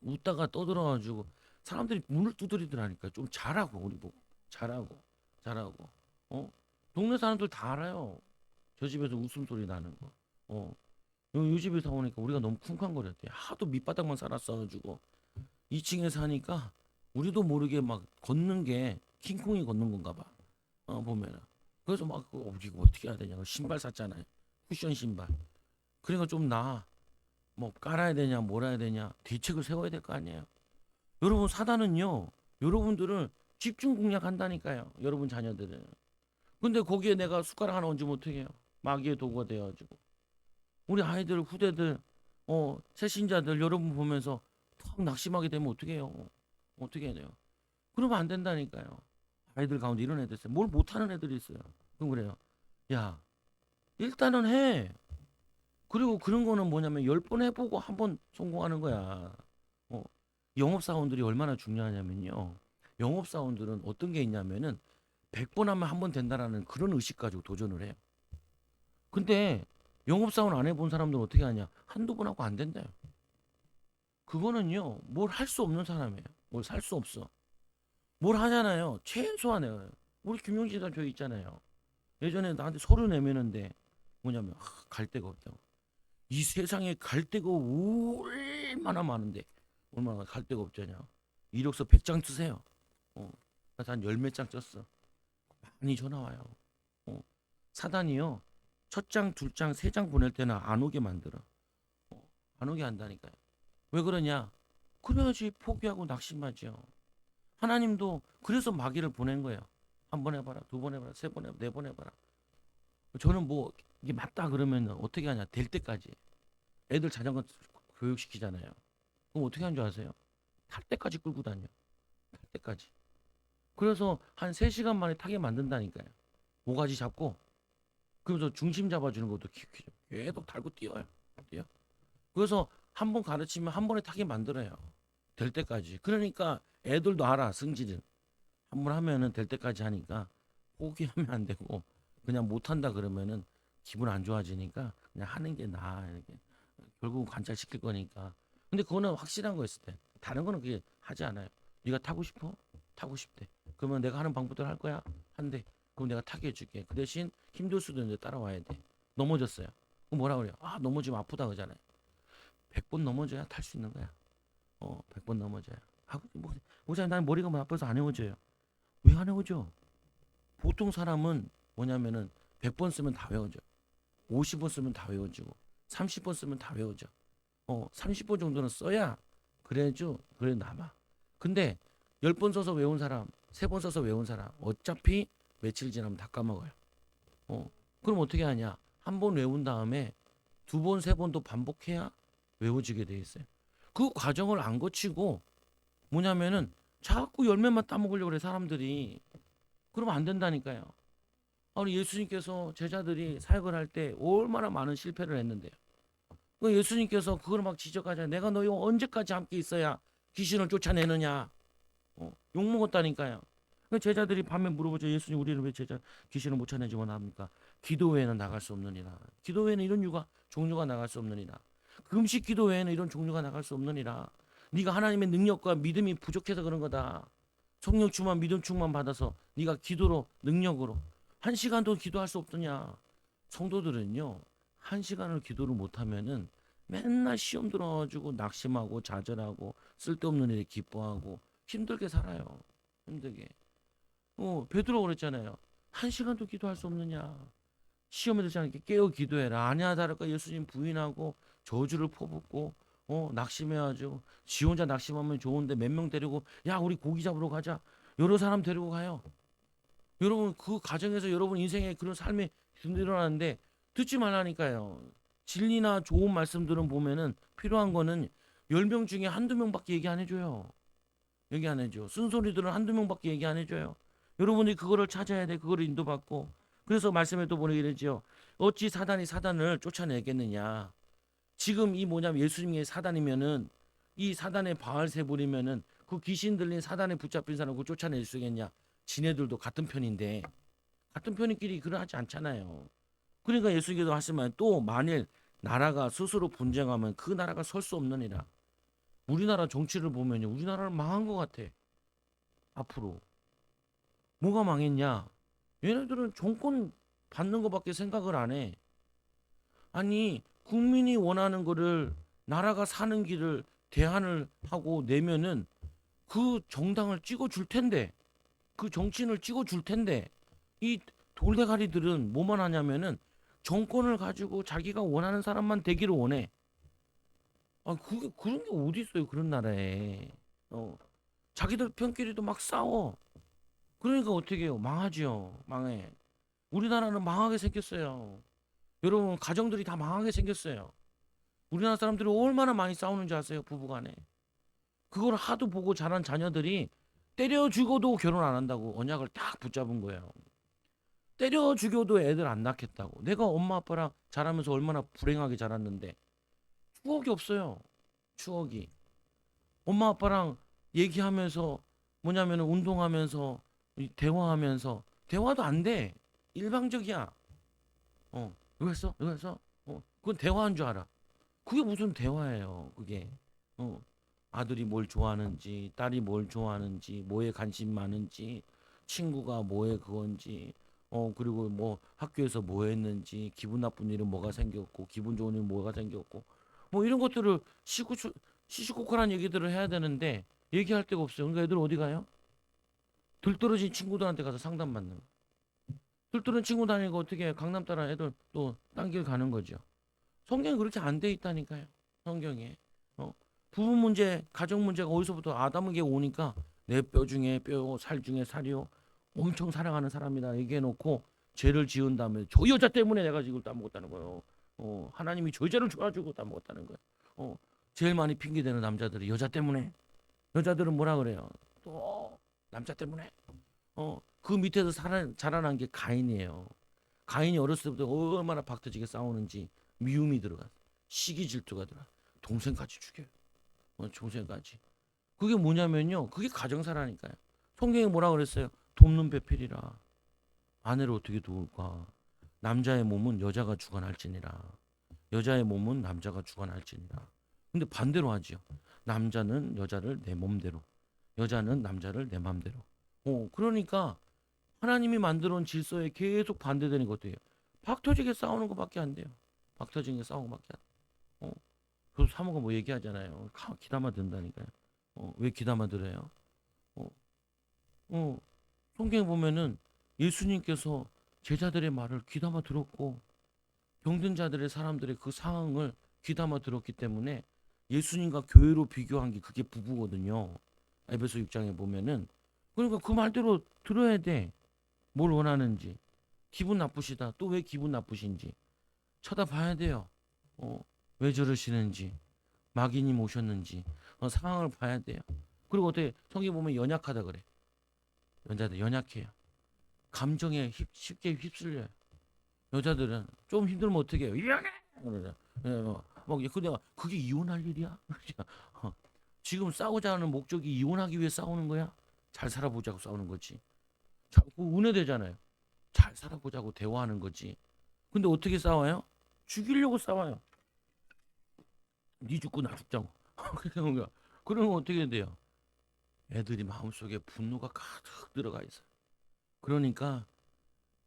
웃다가 떠들어가지고 사람들이 문을 두드리더라니까. 좀 잘하고 우리 보고 잘하고. 어, 동네 사람들 다 알아요. 저 집에서 웃음소리 나는 거. 어, 요 집에 서 오니까 우리가 너무 쿵쾅거렸대. 하도 밑바닥만 살았어가지고 2층에 사니까 우리도 모르게 막 걷는 게 킹콩이 걷는 건가 봐. 보면은. 그래서 막 이거 어떻게 해야 되냐. 신발 샀잖아요. 쿠션 신발. 그러니까 좀 나아. 뭐 깔아야 되냐, 뭐라 해야 되냐. 대책을 세워야 될 거 아니에요. 여러분 사단은요. 여러분들을 집중 공략한다니까요. 여러분 자녀들은. 근데 거기에 내가 숟가락 하나 얹으면 어떻게 해요? 마귀의 도구가 되어가지고. 우리 아이들, 후대들, 새신자들 여러분 보면서 턱 낙심하게 되면 어떻게 해요? 어떻게 해야 돼요? 그러면 안 된다니까요. 아이들 가운데 이런 애들 있어요. 뭘 못하는 애들이 있어요. 그럼 그래요. 야, 일단은 해. 그리고 그런 거는 뭐냐면 10번 해보고 한 번 성공하는 거야. 어, 영업사원들이 얼마나 중요하냐면요. 영업사원들은 어떤 게 있냐면은 100번 하면 한 번 된다라는 그런 의식 가지고 도전을 해요. 근데 영업사원 안 해본 사람들은 어떻게 하냐? 한두 번 하고 안 된대요. 그거는요, 뭘 할 수 없는 사람이에요. 뭘 살 수 없어. 뭘 하잖아요. 최소한에. 우리 김용진이가 저 있잖아요. 예전에 나한테 서류 내미는데 뭐냐면 갈 데가 없다고. 이 세상에 갈 데가 얼마나 많은데 얼마나 갈 데가 없잖냐. 이력서 100장 쓰세요. 어, 나한 열 몇 장 썼어. 많이 전화 와요. 어, 사단이요. 첫 장, 둘 장, 세 장 보낼 때는 안 오게 만들어. 안 오게 한다니까요. 왜 그러냐? 그래야지 포기하고 낙심하죠. 하나님도 그래서 마귀를 보낸 거예요. 한 번 해봐라, 두 번 해봐라, 세 번 해봐라, 네 번 해봐라. 저는 뭐 이게 맞다 그러면 어떻게 하냐? 될 때까지. 애들 자전거 교육시키잖아요. 그럼 어떻게 하는 줄 아세요? 탈 때까지 끌고 다녀. 탈 때까지. 그래서 한 3시간 만에 타게 만든다니까요. 모가지 잡고 그러면서 중심 잡아주는 것도 키우죠. 계속 달고 뛰어요. 뛰어. 그래서 한 번 가르치면 한 번에 타게 만들어요. 될 때까지. 그러니까 애들도 알아. 승질은. 한 번 하면은 될 때까지 하니까 포기하면 안 되고 그냥 못한다 그러면은 기분 안 좋아지니까 그냥 하는 게 나아. 이렇게. 결국은 관찰시킬 거니까. 근데 그거는 확실한 거였을 때. 다른 거는 그게 하지 않아요. 네가 타고 싶어? 타고 싶대. 그러면 내가 하는 방법대로 할 거야? 한대. 그럼 내가 타게 해줄게. 그 대신 힘들 수도 있는데 따라와야 돼. 넘어졌어요. 그럼 뭐라 그래요? 아, 넘어지면 아프다 그러잖아요. 100번 넘어져야 탈 수 있는 거야. 100번 넘어져야. 아, 목사님, 나는 머리가 나빠서 안 해오져요. 왜 안 해오죠? 보통 사람은 뭐냐면은 100번 쓰면 다 외워져. 50번 쓰면 다 외워지고 30번 쓰면 다 외워져. 30번 정도는 써야 그래야죠. 그래 남아. 근데 10번 써서 외운 사람, 3번 써서 외운 사람 어차피 며칠 지나면 다 까먹어요. 그럼 어떻게 하냐? 한 번 외운 다음에 2번, 3번 또 반복해야 외워지게 돼 있어요. 그 과정을 안 거치고 뭐냐면은 자꾸 열매만 따먹으려고 그래 사람들이. 그러면 안 된다니까요. 우리 예수님께서 제자들이 사역을 할 때 얼마나 많은 실패를 했는데요. 그 예수님께서 그걸 막 지적하잖아요. 내가 너희 언제까지 함께 있어야 귀신을 쫓아내느냐. 욕먹었다니까요. 그 제자들이 밤에 물어보죠. 예수님, 우리는 왜 귀신을 못 찾내지 원합니까? 기도 외에는 나갈 수 없느니라. 기도 외에는 이런 종류가 나갈 수 없느니라. 금식 기도 외에는 이런 종류가 나갈 수 없느니라. 네가 하나님의 능력과 믿음이 부족해서 그런 거다. 성령 충만, 믿음 충만 받아서 네가 기도로, 능력으로 1시간도 기도할 수 없더냐. 성도들은요, 1시간을 기도를 못하면은 맨날 시험 들어가지고 낙심하고 좌절하고 쓸데없는 일에 기뻐하고 힘들게 살아요. 힘들게. 베드로 그랬잖아요. 1시간도 기도할 수 없느냐. 시험에 들지 않게 깨어 기도해라. 아니야 다를까 예수님 부인하고 저주를 퍼붓고 낙심해가지고 지 혼자 낙심하면 좋은데 몇 명 데리고 야 우리 고기 잡으러 가자. 여러 사람 데리고 가요. 여러분 그 가정에서 여러분 인생에 그런 삶이 일어나는데 듣지 말라니까요. 진리나 좋은 말씀들은 보면은 필요한 거는 10명 중에 한두 명밖에 얘기 안 해줘요. 얘기 안 해줘. 쓴소리들은 한두 명밖에 얘기 안 해줘요. 여러분이 그거를 찾아야 돼. 그거를 인도받고. 그래서 말씀에도 보내게 되죠. 어찌 사단이 사단을 쫓아내겠느냐. 지금 이 뭐냐면 예수님의 사단이면은 이 사단의 바알세불이면은 그 귀신 들린 사단에 붙잡힌 사람 그 쫓아낼 수 있겠냐. 지네들도 같은 편인데 같은 편인끼리 그러하지 않잖아요. 그러니까 예수님께서 하시면 또 만일 나라가 스스로 분쟁하면 그 나라가 설 수 없느니라. 우리나라 정치를 보면요. 우리나라는 망한 것 같아. 앞으로. 뭐가 망했냐? 얘네들은 정권 받는 것밖에 생각을 안 해. 아니, 국민이 원하는 거를 나라가 사는 길을 대안을 하고 내면은 그 정당을 찍어줄 텐데, 그 정치인을 찍어줄 텐데, 이 돌대가리들은 뭐만 하냐면은 정권을 가지고 자기가 원하는 사람만 되기를 원해. 그런 게 어디 있어요, 그런 나라에. 자기들 편끼리도 막 싸워. 그러니까 어떻게 해요? 망하지요. 망해. 우리나라는 망하게 생겼어요. 여러분, 가정들이 다 망하게 생겼어요. 우리나라 사람들이 얼마나 많이 싸우는지 아세요? 부부간에. 그걸 하도 보고 자란 자녀들이 때려 죽어도 결혼 안 한다고 언약을 딱 붙잡은 거예요. 때려 죽여도 애들 안 낳겠다고. 내가 엄마 아빠랑 자라면서 얼마나 불행하게 자랐는데 추억이 없어요. 추억이. 엄마 아빠랑 얘기하면서 뭐냐면은 운동하면서 대화하면서 대화도 안 돼. 일방적이야. 이거 했어? 이거 했어? 그건 대화한 줄 알아. 그게 무슨 대화예요, 그게. 어, 아들이 뭘 좋아하는지, 딸이 뭘 좋아하는지, 뭐에 관심 많은지, 친구가 뭐에 그건지, 그리고 뭐 학교에서 뭐 했는지, 기분 나쁜 일은 뭐가 생겼고, 기분 좋은 일은 뭐가 생겼고, 뭐 이런 것들을 시시콜콜한 얘기들을 해야 되는데, 얘기할 데가 없어요. 그러니까 애들 어디 가요? 들떨어진 친구들한테 가서 상담받는 거. 들떨어진 친구 다니고 어떻게 강남 따라 애들 또 딴 길 가는 거죠. 성경이 그렇게 안 돼 있다니까요. 성경에. 어? 부부 문제, 가정 문제가 어디서부터 아담에게 오니까 내 뼈 중에 뼈요, 살 중에 살이요. 엄청 사랑하는 사람이다 얘기해 놓고 죄를 지은 다음에 저 여자 때문에 내가 지금 따먹었다는 거예요. 하나님이 저 여자를 좋아주고 따먹었다는 거예요. 제일 많이 핑계대는 남자들이 여자 때문에. 여자들은 뭐라 그래요? 또 남자 때문에. 그 밑에서 자라난 게 가인이에요. 가인이 어렸을 때부터 얼마나 박터지게 싸우는지 미움이 들어가, 시기 질투가 들어가, 동생까지 죽여요. 동생까지. 그게 뭐냐면요, 그게 가정사라니까요. 성경에 뭐라 그랬어요? 돕는 배필이라. 아내를 어떻게 도울까? 남자의 몸은 여자가 주관할지니라. 여자의 몸은 남자가 주관할지니라. 근데 반대로 하지요. 남자는 여자를 내 몸대로, 여자는 남자를 내 맘대로. 그러니까 하나님이 만들어 놓은 질서에 계속 반대되는 것들이에요. 박 터지게 싸우는 것밖에 안 돼요. 박 터지게 싸우는 것밖에 안 돼요. 저도 사모가 뭐 얘기하잖아요. 귀담아 든다니까요. 왜 귀담아 들어요? 어, 어, 성경에 보면은 예수님께서 제자들의 말을 귀담아 들었고 병든 자들의 사람들의 그 상황을 귀담아 들었기 때문에 예수님과 교회로 비교한 게 그게 부부거든요. 에베소 6장에 보면은 그러니까 그 말대로 들어야 돼. 뭘 원하는지. 기분 나쁘시다. 또 왜 기분 나쁘신지 쳐다봐야 돼요. 어, 왜 저러시는지, 마귀님 오셨는지 상황을 봐야 돼요. 그리고 어떻게 성경 보면 연약하다 그래. 여자들 연약해요. 감정에 쉽게 휩쓸려요. 여자들은 좀 힘들면 어떻게 해요? 이혼해! 그러죠. 근데 그게 이혼할 일이야? 어, 지금 싸우자는 목적이 이혼하기 위해 싸우는 거야? 잘 살아보자고 싸우는 거지. 자꾸 운해되잖아요. 잘 살아보자고 대화하는 거지. 근데 어떻게 싸워요? 죽이려고 싸워요. 네 죽고 나 죽자고. 그러면 그러면 어떻게 돼요? 애들이 마음속에 분노가 가득 들어가 있어요. 그러니까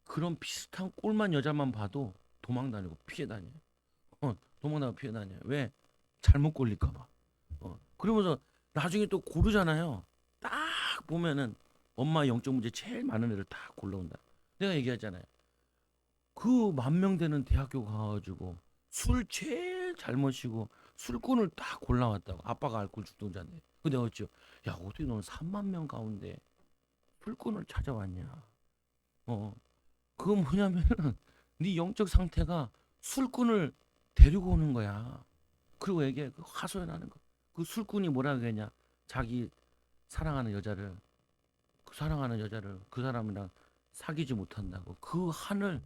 그런 비슷한 꼴만 여자만 봐도 도망 다니고 피해 다녀요. 도망 다니고 피해 다녀요. 왜? 잘못 걸릴까 봐. 그러면서 나중에 또 고르잖아요. 딱 보면은 엄마 영적 문제 제일 많은 애를 다 골라온다. 내가 얘기하잖아요. 그 만 명 되는 대학교 가가지고 술 제일 잘 마시고 술꾼을 딱 골라왔다고. 아빠가 알코올 중독자인데. 그 내가 어찌요? 야 어떻게 너는 3만 명 가운데 술꾼을 찾아왔냐? 어, 그건 뭐냐면은 네 영적 상태가 술꾼을 데리고 오는 거야. 그리고 얘기해. 그 하소연하는 거. 그 술꾼이 뭐라 그랬냐? 자기 사랑하는 여자를 그 사랑하는 여자를 그 사람이랑 사귀지 못한다고. 그 한을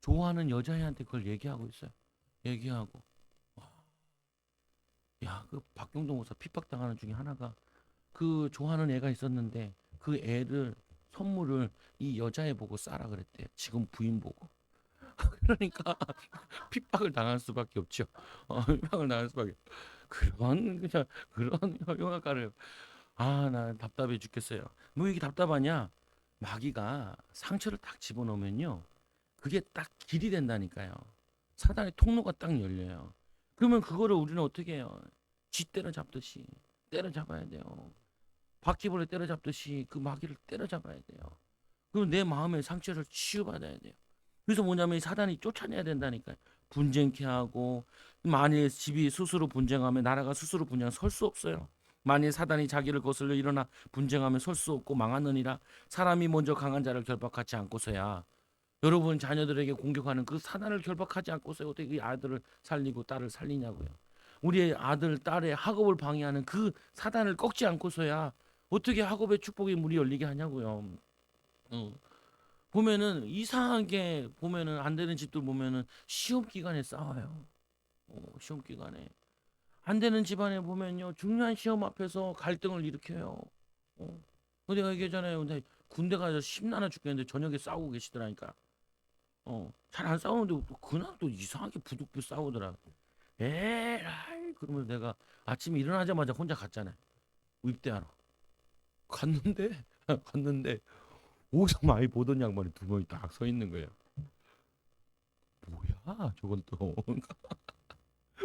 좋아하는 여자애한테 그걸 얘기하고 있어요. 얘기하고. 야, 그 박경동 목사 핍박당하는 중에 하나가 그 좋아하는 애가 있었는데 그 애를 선물을 이 여자애 보고 싸라 그랬대. 지금 부인 보고. 그러니까 핍박을 당할 수밖에 없죠. 핍박을 당할 수밖에. 그런 그냥 그런 영화가를 나 답답해 죽겠어요. 뭐 이게 답답하냐? 마귀가 상처를 딱 집어넣으면요. 그게 딱 길이 된다니까요. 사단의 통로가 딱 열려요. 그러면 그거를 우리는 어떻게 해요? 쥐 때려잡듯이 때려잡아야 돼요. 바퀴벌레 때려잡듯이 그 마귀를 때려잡아야 돼요. 그럼 내 마음의 상처를 치유받아야 돼요. 그래서 뭐냐면 사단이 쫓아내야 된다니까요. 분쟁케 하고 만일 집이 스스로 분쟁하면 나라가 스스로 분쟁하면 설 수 없어요. 만일 사단이 자기를 거슬러 일어나 분쟁하면 설 수 없고 망하느니라. 사람이 먼저 강한 자를 결박하지 않고서야 여러분 자녀들에게 공격하는 그 사단을 결박하지 않고서 어떻게 그 아들을 살리고 딸을 살리냐고요. 우리의 아들 딸의 학업을 방해하는 그 사단을 꺾지 않고서야 어떻게 학업의 축복의 문이 열리게 하냐고요. 어. 보면은 이상하게 보면은 안 되는 집들 보면은 시험 기간에 싸워요. 시험 기간에 안 되는 집안에 보면요, 중요한 시험 앞에서 갈등을 일으켜요. 어. 내가 얘기했잖아요. 근데 군대 가서 심란해 죽겠는데 저녁에 싸우고 계시더라니까. 잘 안 싸우는데 또 그날 또 이상하게 부득불 싸우더라. 에라이, 그러면서 내가 아침에 일어나자마자 혼자 갔잖아요. 입대하러. 갔는데, 갔는데, 옷을 많이 보던 양반이 두 명이 딱 서 있는 거예요. 뭐야, 저건 또.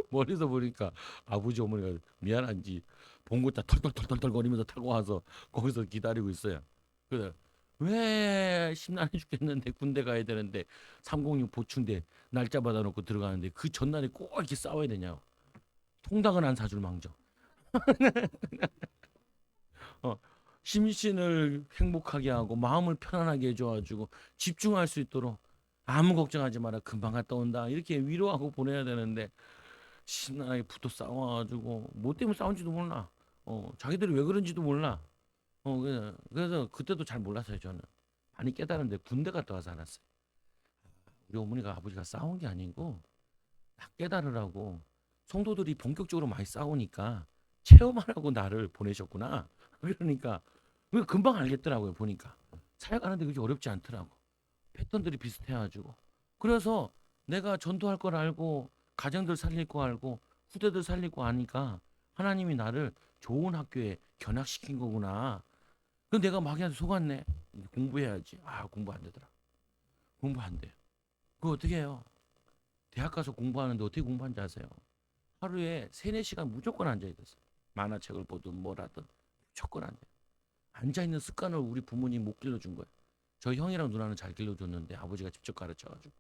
멀리서 보니까 아버지 어머니가 미안한지 봉고차 털털털털 거리면서 타고 와서 거기서 기다리고 있어요. 그래, 왜 심란해 죽겠는데 군대 가야 되는데 306 보충대 날짜 받아놓고 들어가는데 그 전날에 꼭 이렇게 싸워야 되냐고. 통닭은 안 사줄 망정. 어, 심신을 행복하게 하고 마음을 편안하게 해줘가지고 집중할 수 있도록 아무 걱정하지 마라, 금방 갔다 온다, 이렇게 위로하고 보내야 되는데 신나게 붙어 싸워가지고 뭐 때문에 싸운지도 몰라. 자기들이 왜 그런지도 몰라. 그래서 그때도 잘 몰랐어요. 저는 많이 깨달은데 군대 갔다 와서 알았어요. 우리 어머니가 아버지가 싸운 게 아니고 딱 깨달으라고 성도들이 본격적으로 많이 싸우니까 체험하라고 나를 보내셨구나. 그러니까 금방 알겠더라고요. 보니까 살아가는데 그게 어렵지 않더라고. 패턴들이 비슷해가지고. 그래서 내가 전도할 걸 알고 가정들 살릴 거 알고 후대들 살릴 거 아니까 하나님이 나를 좋은 학교에 견학시킨 거구나. 그 내가 막연히 속았네. 공부해야지. 아, 공부 안 되더라. 공부 안 돼. 그거 어떻게 해요? 대학 가서 공부하는데 어떻게 공부하는지 아세요? 하루에 3, 4시간 무조건 앉아있었어. 만화책을 보든 뭐라든 무조건 앉아. 앉아있는 습관을 우리 부모님 못 길러준 거야. 저희 형이랑 누나는 잘 길러줬는데 아버지가 직접 가르쳐가지고.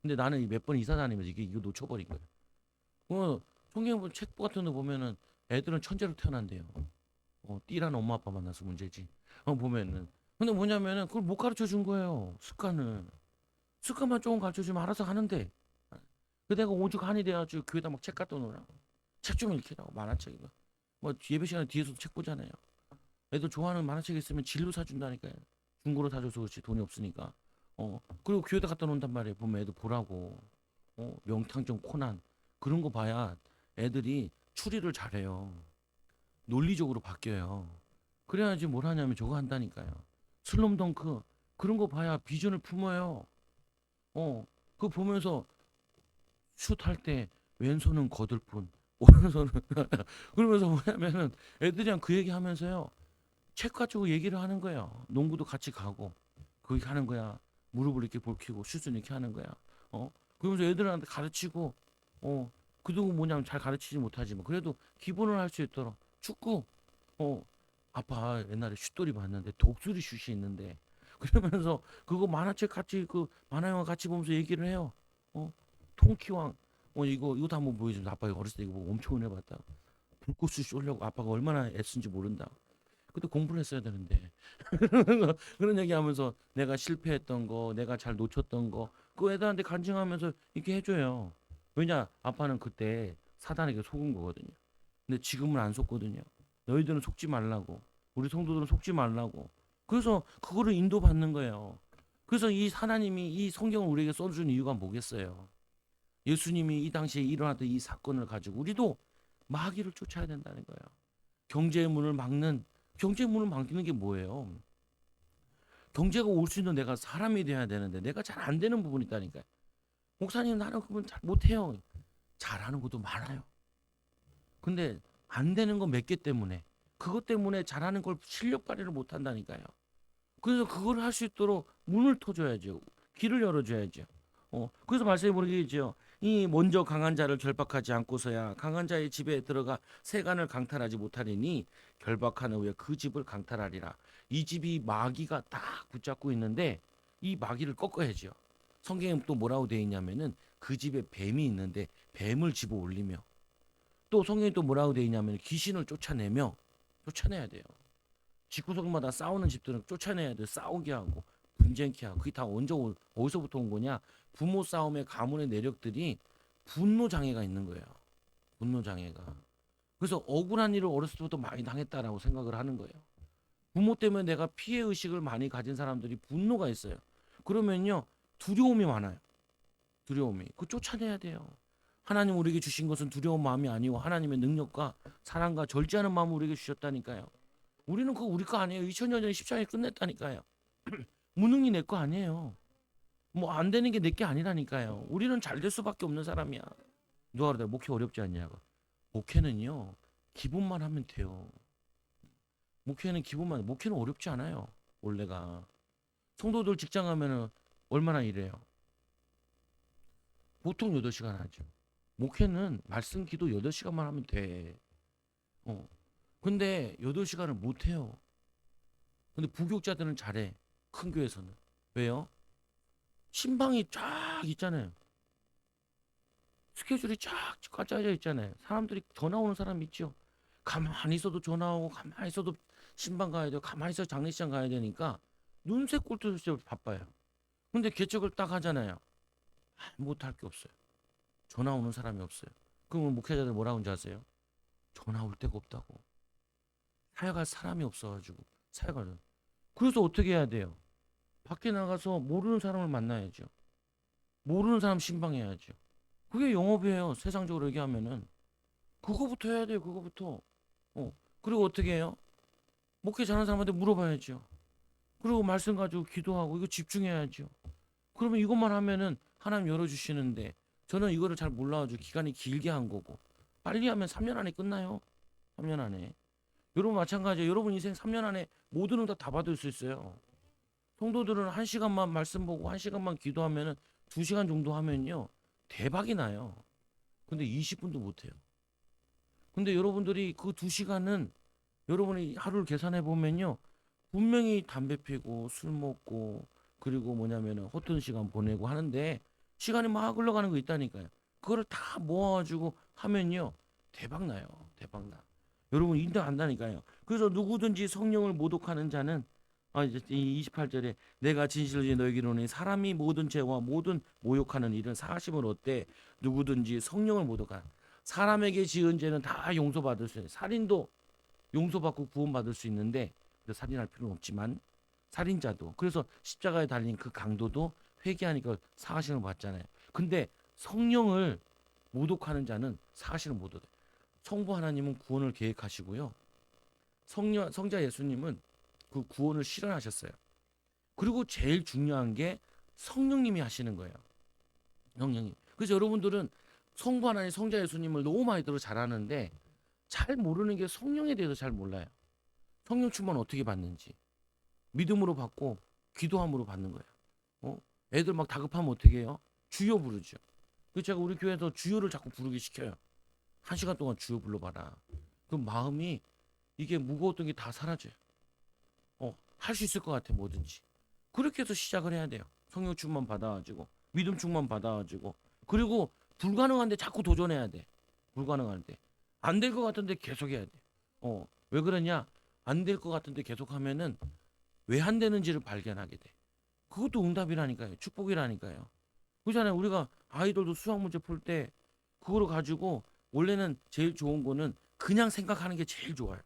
근데 나는 몇 번 이사 다니면서 이거 놓쳐버린 거야. 성경 책 같은 거 보면은 애들은 천재로 태어난대요. 띠라는 엄마 아빠 만나서 문제지. 보면은. 근데 뭐냐면은 그걸 못 가르쳐 준 거예요. 습관을. 습관만 조금 가르쳐 주면 알아서 하는데. 그 내가 오죽 한이 돼가지고 교회다 막 책 갖다 놓으라고. 책 좀 읽히라고, 만화책 이거. 뭐 예배 시간에 뒤에서도 책 보잖아요. 애들 좋아하는 만화책 있으면 진로 사준다니까요. 중고로 사줘서 그렇지 돈이 없으니까. 그리고 교회다 갖다 놓는단 말이에요. 보면 애들 보라고. 명탐정 코난 그런 거 봐야 애들이 추리를 잘해요. 논리적으로 바뀌어요. 그래야지 뭘 하냐면 저거 한다니까요. 슬럼덩크 그런 거 봐야 비전을 품어요. 그거 보면서 슛할 때 왼손은 거들 뿐 오른손은 그러면서 뭐냐면은 애들이랑 그 얘기 하면서요. 책 가지고 얘기를 하는 거예요. 농구도 같이 가고 그렇게 하는 거야. 무릎을 이렇게 볼키고 슛을 이렇게 하는 거야. 그러면서 애들한테 가르치고 그동안 뭐냐면 잘 가르치지 못하지만 그래도 기본을 할 수 있도록 축구 아빠 옛날에 슛돌이 봤는데 독수리 슛이 있는데 그러면서 그거 만화책 같이 그 만화 영화 같이 보면서 얘기를 해요. 통키왕 이거 한번 보여주면 아빠 어렸을 때 이거 보고 엄청 은혜받다. 불꽃을 쏘려고 아빠가 얼마나 애쓴지 모른다. 그때 공부를 했어야 되는데 그런 얘기하면서 내가 실패했던 거, 내가 잘 놓쳤던 거, 그 애들한테 간증하면서 이렇게 해줘요. 왜냐, 아빠는 그때 사단에게 속은 거거든요. 근데 지금은 안 속거든요. 너희들은 속지 말라고, 우리 성도들은 속지 말라고. 그래서 그거를 인도받는 거예요. 그래서 이 하나님이 이 성경을 우리에게 써준 이유가 뭐겠어요? 예수님이 이 당시에 일어났던 이 사건을 가지고 우리도 마귀를 쫓아야 된다는 거예요. 경제의 문을 막는 경제의 문을 막는 게 뭐예요? 경제가 올 수 있는 내가 사람이 돼야 되는데 내가 잘 안 되는 부분이 있다니까요. 목사님 나는 그건 잘 못해요. 잘하는 것도 많아요. 근데 안 되는 거 몇 개 때문에 그것 때문에 잘하는 걸 실력 발휘를 못 한다니까요. 그래서 그걸 할 수 있도록 문을 터줘야죠. 길을 열어줘야죠. 그래서 말씀해 보겠죠. 이 먼저 강한 자를 결박하지 않고서야 강한 자의 집에 들어가 세간을 강탈하지 못하리니 결박한 후에 그 집을 강탈하리라. 이 집이 마귀가 딱 붙잡고 있는데 이 마귀를 꺾어야죠. 성경에 또 뭐라고 되어 있냐면은 그 집에 뱀이 있는데 뱀을 집어 올리며 또 성경에 또 뭐라고 되어 있냐면 귀신을 쫓아내야 돼요. 집구석마다 싸우는 집들은 쫓아내야 돼. 싸우게 하고 분쟁케 하고. 그게 다 어디서부터 온 거냐? 부모 싸움의 가문의 내력들이 분노 장애가 있는 거예요. 분노 장애가. 그래서 억울한 일을 어렸을 때부터 많이 당했다라고 생각을 하는 거예요. 부모 때문에 내가 피해 의식을 많이 가진 사람들이 분노가 있어요. 그러면요 두려움이 많아요. 두려움이. 그 쫓아내야 돼요. 하나님 우리에게 주신 것은 두려운 마음이 아니고 하나님의 능력과 사랑과 절제하는 마음을 우리에게 주셨다니까요. 우리는 그거 우리 거 아니에요. 2000년 전에 십자가에 끝냈다니까요. 무능이 내 거 아니에요. 뭐 안 되는 게 내 게 아니라니까요. 우리는 잘 될 수밖에 없는 사람이야. 누가 그러더라 목회 어렵지 않냐고. 목회는요 기분만 하면 돼요. 목회는 어렵지 않아요. 원래가 성도들 직장 가면은 얼마나 일해요? 보통 8시간 하죠. 목회는 말씀 기도 8시간만 하면 돼. 어. 근데 8시간을 못 해요. 근데 부교육자들은 잘해. 큰 교회에서는. 왜요? 신방이 쫙 있잖아요. 스케줄이 쫙 짜져 있잖아요. 사람들이 전화 오는 사람 있죠. 가만히 있어도 전화 오고 가만히 있어도 신방 가야 돼요. 가만히 있어도 장례식장 가야 되니까 눈새 꼴도 없이 바빠요. 근데 개척을 딱 하잖아요. 못할 게 없어요. 전화 오는 사람이 없어요. 그러면 목회자들 뭐라고 하는지 아세요? 전화 올 데가 없다고. 사역할 사람이 없어가지고 사역을. 그래서 어떻게 해야 돼요? 밖에 나가서 모르는 사람을 만나야죠. 모르는 사람 신방해야죠. 그게 영업이에요. 세상적으로 얘기하면은 그거부터 해야 돼요. 그거부터. 그리고 어떻게 해요? 목회 잘하는 사람한테 물어봐야죠. 그리고 말씀 가지고 기도하고 이거 집중해야죠. 그러면 이것만 하면은 하나님 열어주시는데 저는 이거를 잘 몰라가지고 기간이 길게 한 거고 빨리 하면 3년 안에 끝나요. 3년 안에. 여러분 마찬가지예요. 여러분 인생 3년 안에 모든 응답 다 받을 수 있어요. 성도들은 1시간만 말씀 보고 1시간만 기도하면은 2시간 정도 하면요. 대박이 나요. 근데 20분도 못 해요. 근데 여러분들이 그 2시간은 여러분이 하루를 계산해 보면요. 분명히 담배 피고 술 먹고 그리고 뭐냐면은 허튼 시간 보내고 하는데 시간이 막 흘러가는 거 있다니까요. 그거를 다 모아가지고 하면요. 대박 나요. 대박 나. 여러분 인정 안다니까요. 그래서 누구든지 성령을 모독하는 자는 이제 이 28절에 내가 진실로 너에게 이르노니 사람이 모든 죄와 모든 모욕하는 일은 사하심을 얻되 누구든지 성령을 모독하는 사람에게 지은 죄는 다 용서받을 수 있어요. 살인도 용서받고 구원받을 수 있는데 살인할 필요는 없지만 살인자도 그래서 십자가에 달린 그 강도도 회개하니까 사하심을 받잖아요. 근데 성령을 모독하는 자는 사하심을 못 얻어요. 성부 하나님은 구원을 계획하시고요. 성자 예수님은 그 구원을 실현하셨어요. 그리고 제일 중요한 게 성령님이 하시는 거예요. 성령님. 그래서 여러분들은 성부 하나님, 성자 예수님을 너무 많이 들어 잘하는데 잘 모르는 게 성령에 대해서 잘 몰라요. 성령 충만 어떻게 받는지. 믿음으로 받고 기도함으로 받는 거예요. 애들 막 다급하면 어떻게 해요? 주여 부르죠. 그래서 제가 우리 교회에서 주여를 자꾸 부르게 시켜요. 1시간 동안 주여 불러봐라. 그럼 마음이 이게 무거웠던 게 다 사라져요. 할 수 있을 것 같아 뭐든지. 그렇게 해서 시작을 해야 돼요. 성령 충만 받아가지고 믿음 충만 받아가지고 그리고 불가능한데 자꾸 도전해야 돼. 불가능한데 안 될 것 같은데 계속 해야 돼. 왜 그러냐? 안 될 것 같은데 계속 하면은 왜 안 되는지를 발견하게 돼. 그것도 응답이라니까요. 축복이라니까요. 그렇잖아요. 우리가 아이들도 수학 문제 풀 때 그거를 가지고 원래는 제일 좋은 거는 그냥 생각하는 게 제일 좋아요.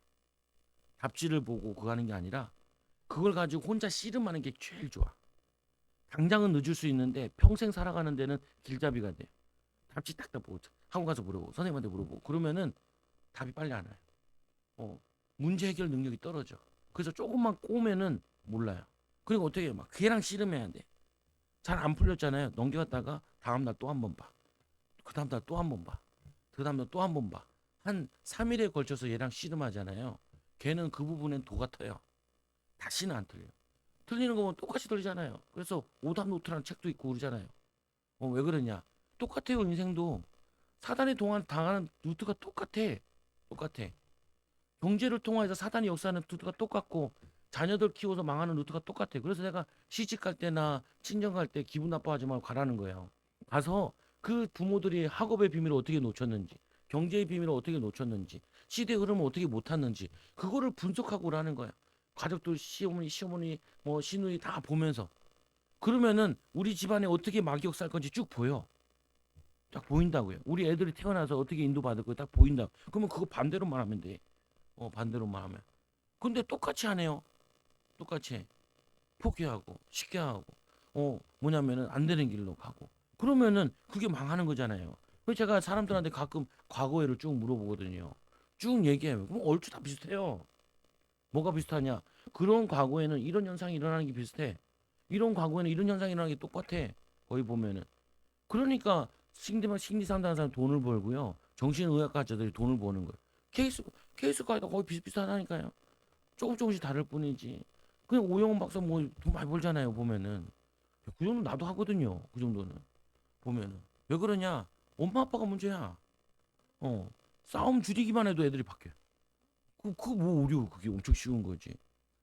답지를 보고 그거 하는 게 아니라 그걸 가지고 혼자 씨름하는 게 제일 좋아. 당장은 늦을 수 있는데 평생 살아가는 데는 길잡이가 돼요. 답지 딱딱 보고 학원 가서 물어보고 선생님한테 물어보고 그러면은 답이 빨리 안 와요. 문제 해결 능력이 떨어져. 그래서 조금만 꼬면은 몰라요. 그리고 어떻게 해요? 막 걔랑 씨름해야 돼. 잘 안 풀렸잖아요. 넘겨갔다가 다음날 또 한 번 봐. 그 다음날 또 한 번 봐. 그 다음날 또 한 번 봐. 한 3일에 걸쳐서 얘랑 씨름하잖아요. 걔는 그 부분엔 도 같아요. 다시는 안 틀려. 틀리는 거면 똑같이 틀리잖아요. 그래서 오답 노트라는 책도 있고 그러잖아요. 왜 그러냐? 똑같아요. 인생도 사단이 당하는 루트가 똑같아. 똑같아. 경제를 통해서 사단이 역사하는 루트가 똑같고 자녀들 키워서 망하는 루트가 똑같아. 그래서 내가 시집 갈 때나 친정 갈 때 기분 나빠하지 말고 가라는 거예요. 가서 그 부모들이 학업의 비밀을 어떻게 놓쳤는지, 경제의 비밀을 어떻게 놓쳤는지, 시대의 흐름을 어떻게 못 탔는지 그거를 분석하고 오라는 거야. 가족들 시어머니 뭐 시누이 다 보면서 그러면은 우리 집안에 어떻게 막이 역사할 건지 쭉 보여. 딱 보인다고요. 우리 애들이 태어나서 어떻게 인도받을 거 딱 보인다. 그러면 그거 반대로만 하면 돼. 반대로만 하면. 근데 똑같이 하네요. 똑같이 해. 포기하고 쉽게 하고 뭐냐면은 안 되는 길로 가고 그러면은 그게 망하는 거잖아요. 그 제가 사람들한테 가끔 과거회를 쭉 물어보거든요. 쭉 얘기해요. 그럼 얼추 다 비슷해요. 뭐가 비슷하냐? 그런 과거에는 이런 현상이 일어나는 게 비슷해. 이런 과거에는 이런 현상이 일어나는 게 똑같아. 거의 보면은. 그러니까 심리 상담하는 사람 돈을 벌고요. 정신의학과자들이 돈을 버는 거예요. 케이스 케이스가 다 거의 비슷비슷하다니까요. 조금씩 다를 뿐이지. 그냥 오영훈 박사 뭐 돈 많이 벌잖아요. 보면은 그 정도 나도 하거든요. 그 정도는 보면은 왜 그러냐? 엄마 아빠가 문제야. 어 싸움 줄이기만 해도 애들이 바뀌어. 그거 뭐 어려워. 그게 엄청 쉬운 거지.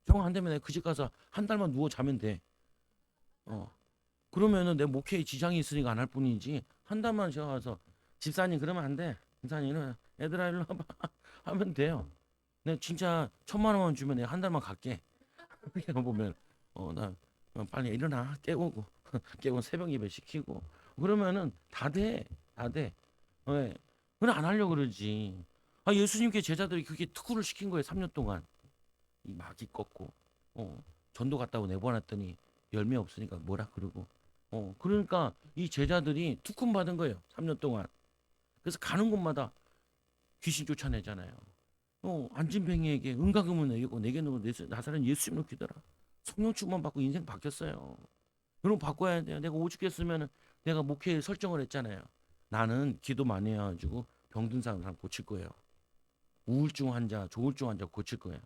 정 안 되면 내가 그 집 가서 한 달만 누워 자면 돼. 어 그러면은 내 목회에 지장이 있으니까 안 할 뿐이지. 한 달만 제가 가서 집사님 그러면 안 돼. 집사님은 애들아 일로 와봐 하면 돼요. 내가 진짜 1,000만 원만 주면 내가 한 달만 갈게. 그렇게 보면 나 빨리 일어나 깨우고 깨우고 새벽 예배 시키고 그러면은 다 돼. 왜? 그래 안 하려고 그러지. 아 예수님께 제자들이 그게 특훈을 시킨 거예요. 3년 동안 이 마귀 꺾고 전도 갔다고 내보냈더니 열매 없으니까 뭐라 그러고 그러니까 이 제자들이 특훈 받은 거예요. 3년 동안. 그래서 가는 곳마다 귀신 쫓아내잖아요. 안진뱅이에게 은가금을 내겠고 내게는 나사렛 예수님을 기더라. 성령 충만 받고 인생 바뀌었어요. 여러분 바꿔야 돼요. 내가 오죽했으면 내가 목회 설정을 했잖아요. 나는 기도 많이 해가지고 병든 사람 고칠 거예요. 우울증 환자, 조울증 환자 고칠 거예요.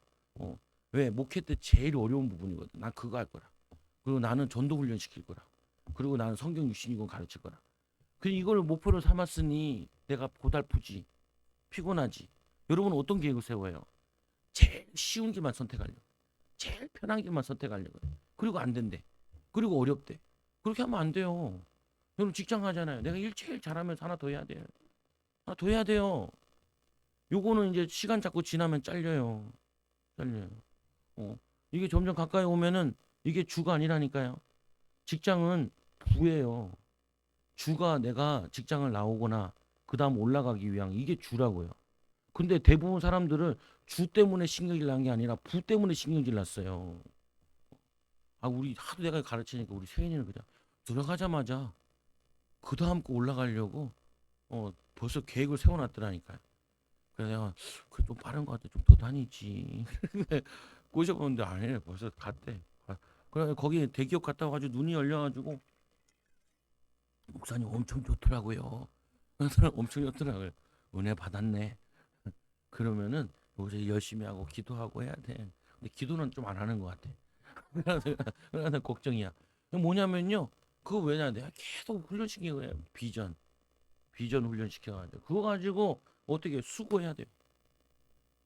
왜? 목회 때 제일 어려운 부분이거든. 난 그거 할 거라. 그리고 나는 전도 훈련 시킬 거라. 그리고 나는 성경 유신이고 가르칠 거라. 그 이걸 목표로 삼았으니 내가 고달프지, 피곤하지. 여러분은 어떤 계획을 세워요? 제일 쉬운 길만 선택하려고. 제일 편한 길만 선택하려고. 그리고 안 된대. 그리고 어렵대. 그렇게 하면 안 돼요. 여러분 직장 가잖아요. 내가 일 제일 잘하면서 하나 더 해야 돼요. 하나 더 해야 돼요. 요거는 이제 시간 자꾸 지나면 잘려요. 잘려요. 이게 점점 가까이 오면은 이게 주가 아니라니까요. 직장은 부예요. 주가 내가 직장을 나오거나 그 다음 올라가기 위한 이게 주라고요. 근데 대부분 사람들은 주 때문에 신경질 난 게 아니라 부 때문에 신경질 났어요. 아, 우리 하도 내가 가르치니까 우리 세인이는 그냥 들어가자마자 그 다음 거 올라가려고 벌써 계획을 세워놨더라니까요. 그래서 내가 그좀 빠른 것 같아. 좀 더 다니지. 꼬셔보는데 아니래. 벌써 갔대. 그래 거기 대기업 갔다 와가지고 눈이 열려가지고 목사님 엄청 좋더라고요. 엄청 좋더라고요. 은혜 받았네. 그러면은 요새 열심히 하고 기도하고 해야 돼. 근데 기도는 좀 안 하는 것 같아. 그래서 걱정이야. 뭐냐면요. 그거 왜냐 내가 계속 훈련시키고 해. 비전 훈련시켜가지고 그거 가지고 어떻게 수고해야 돼.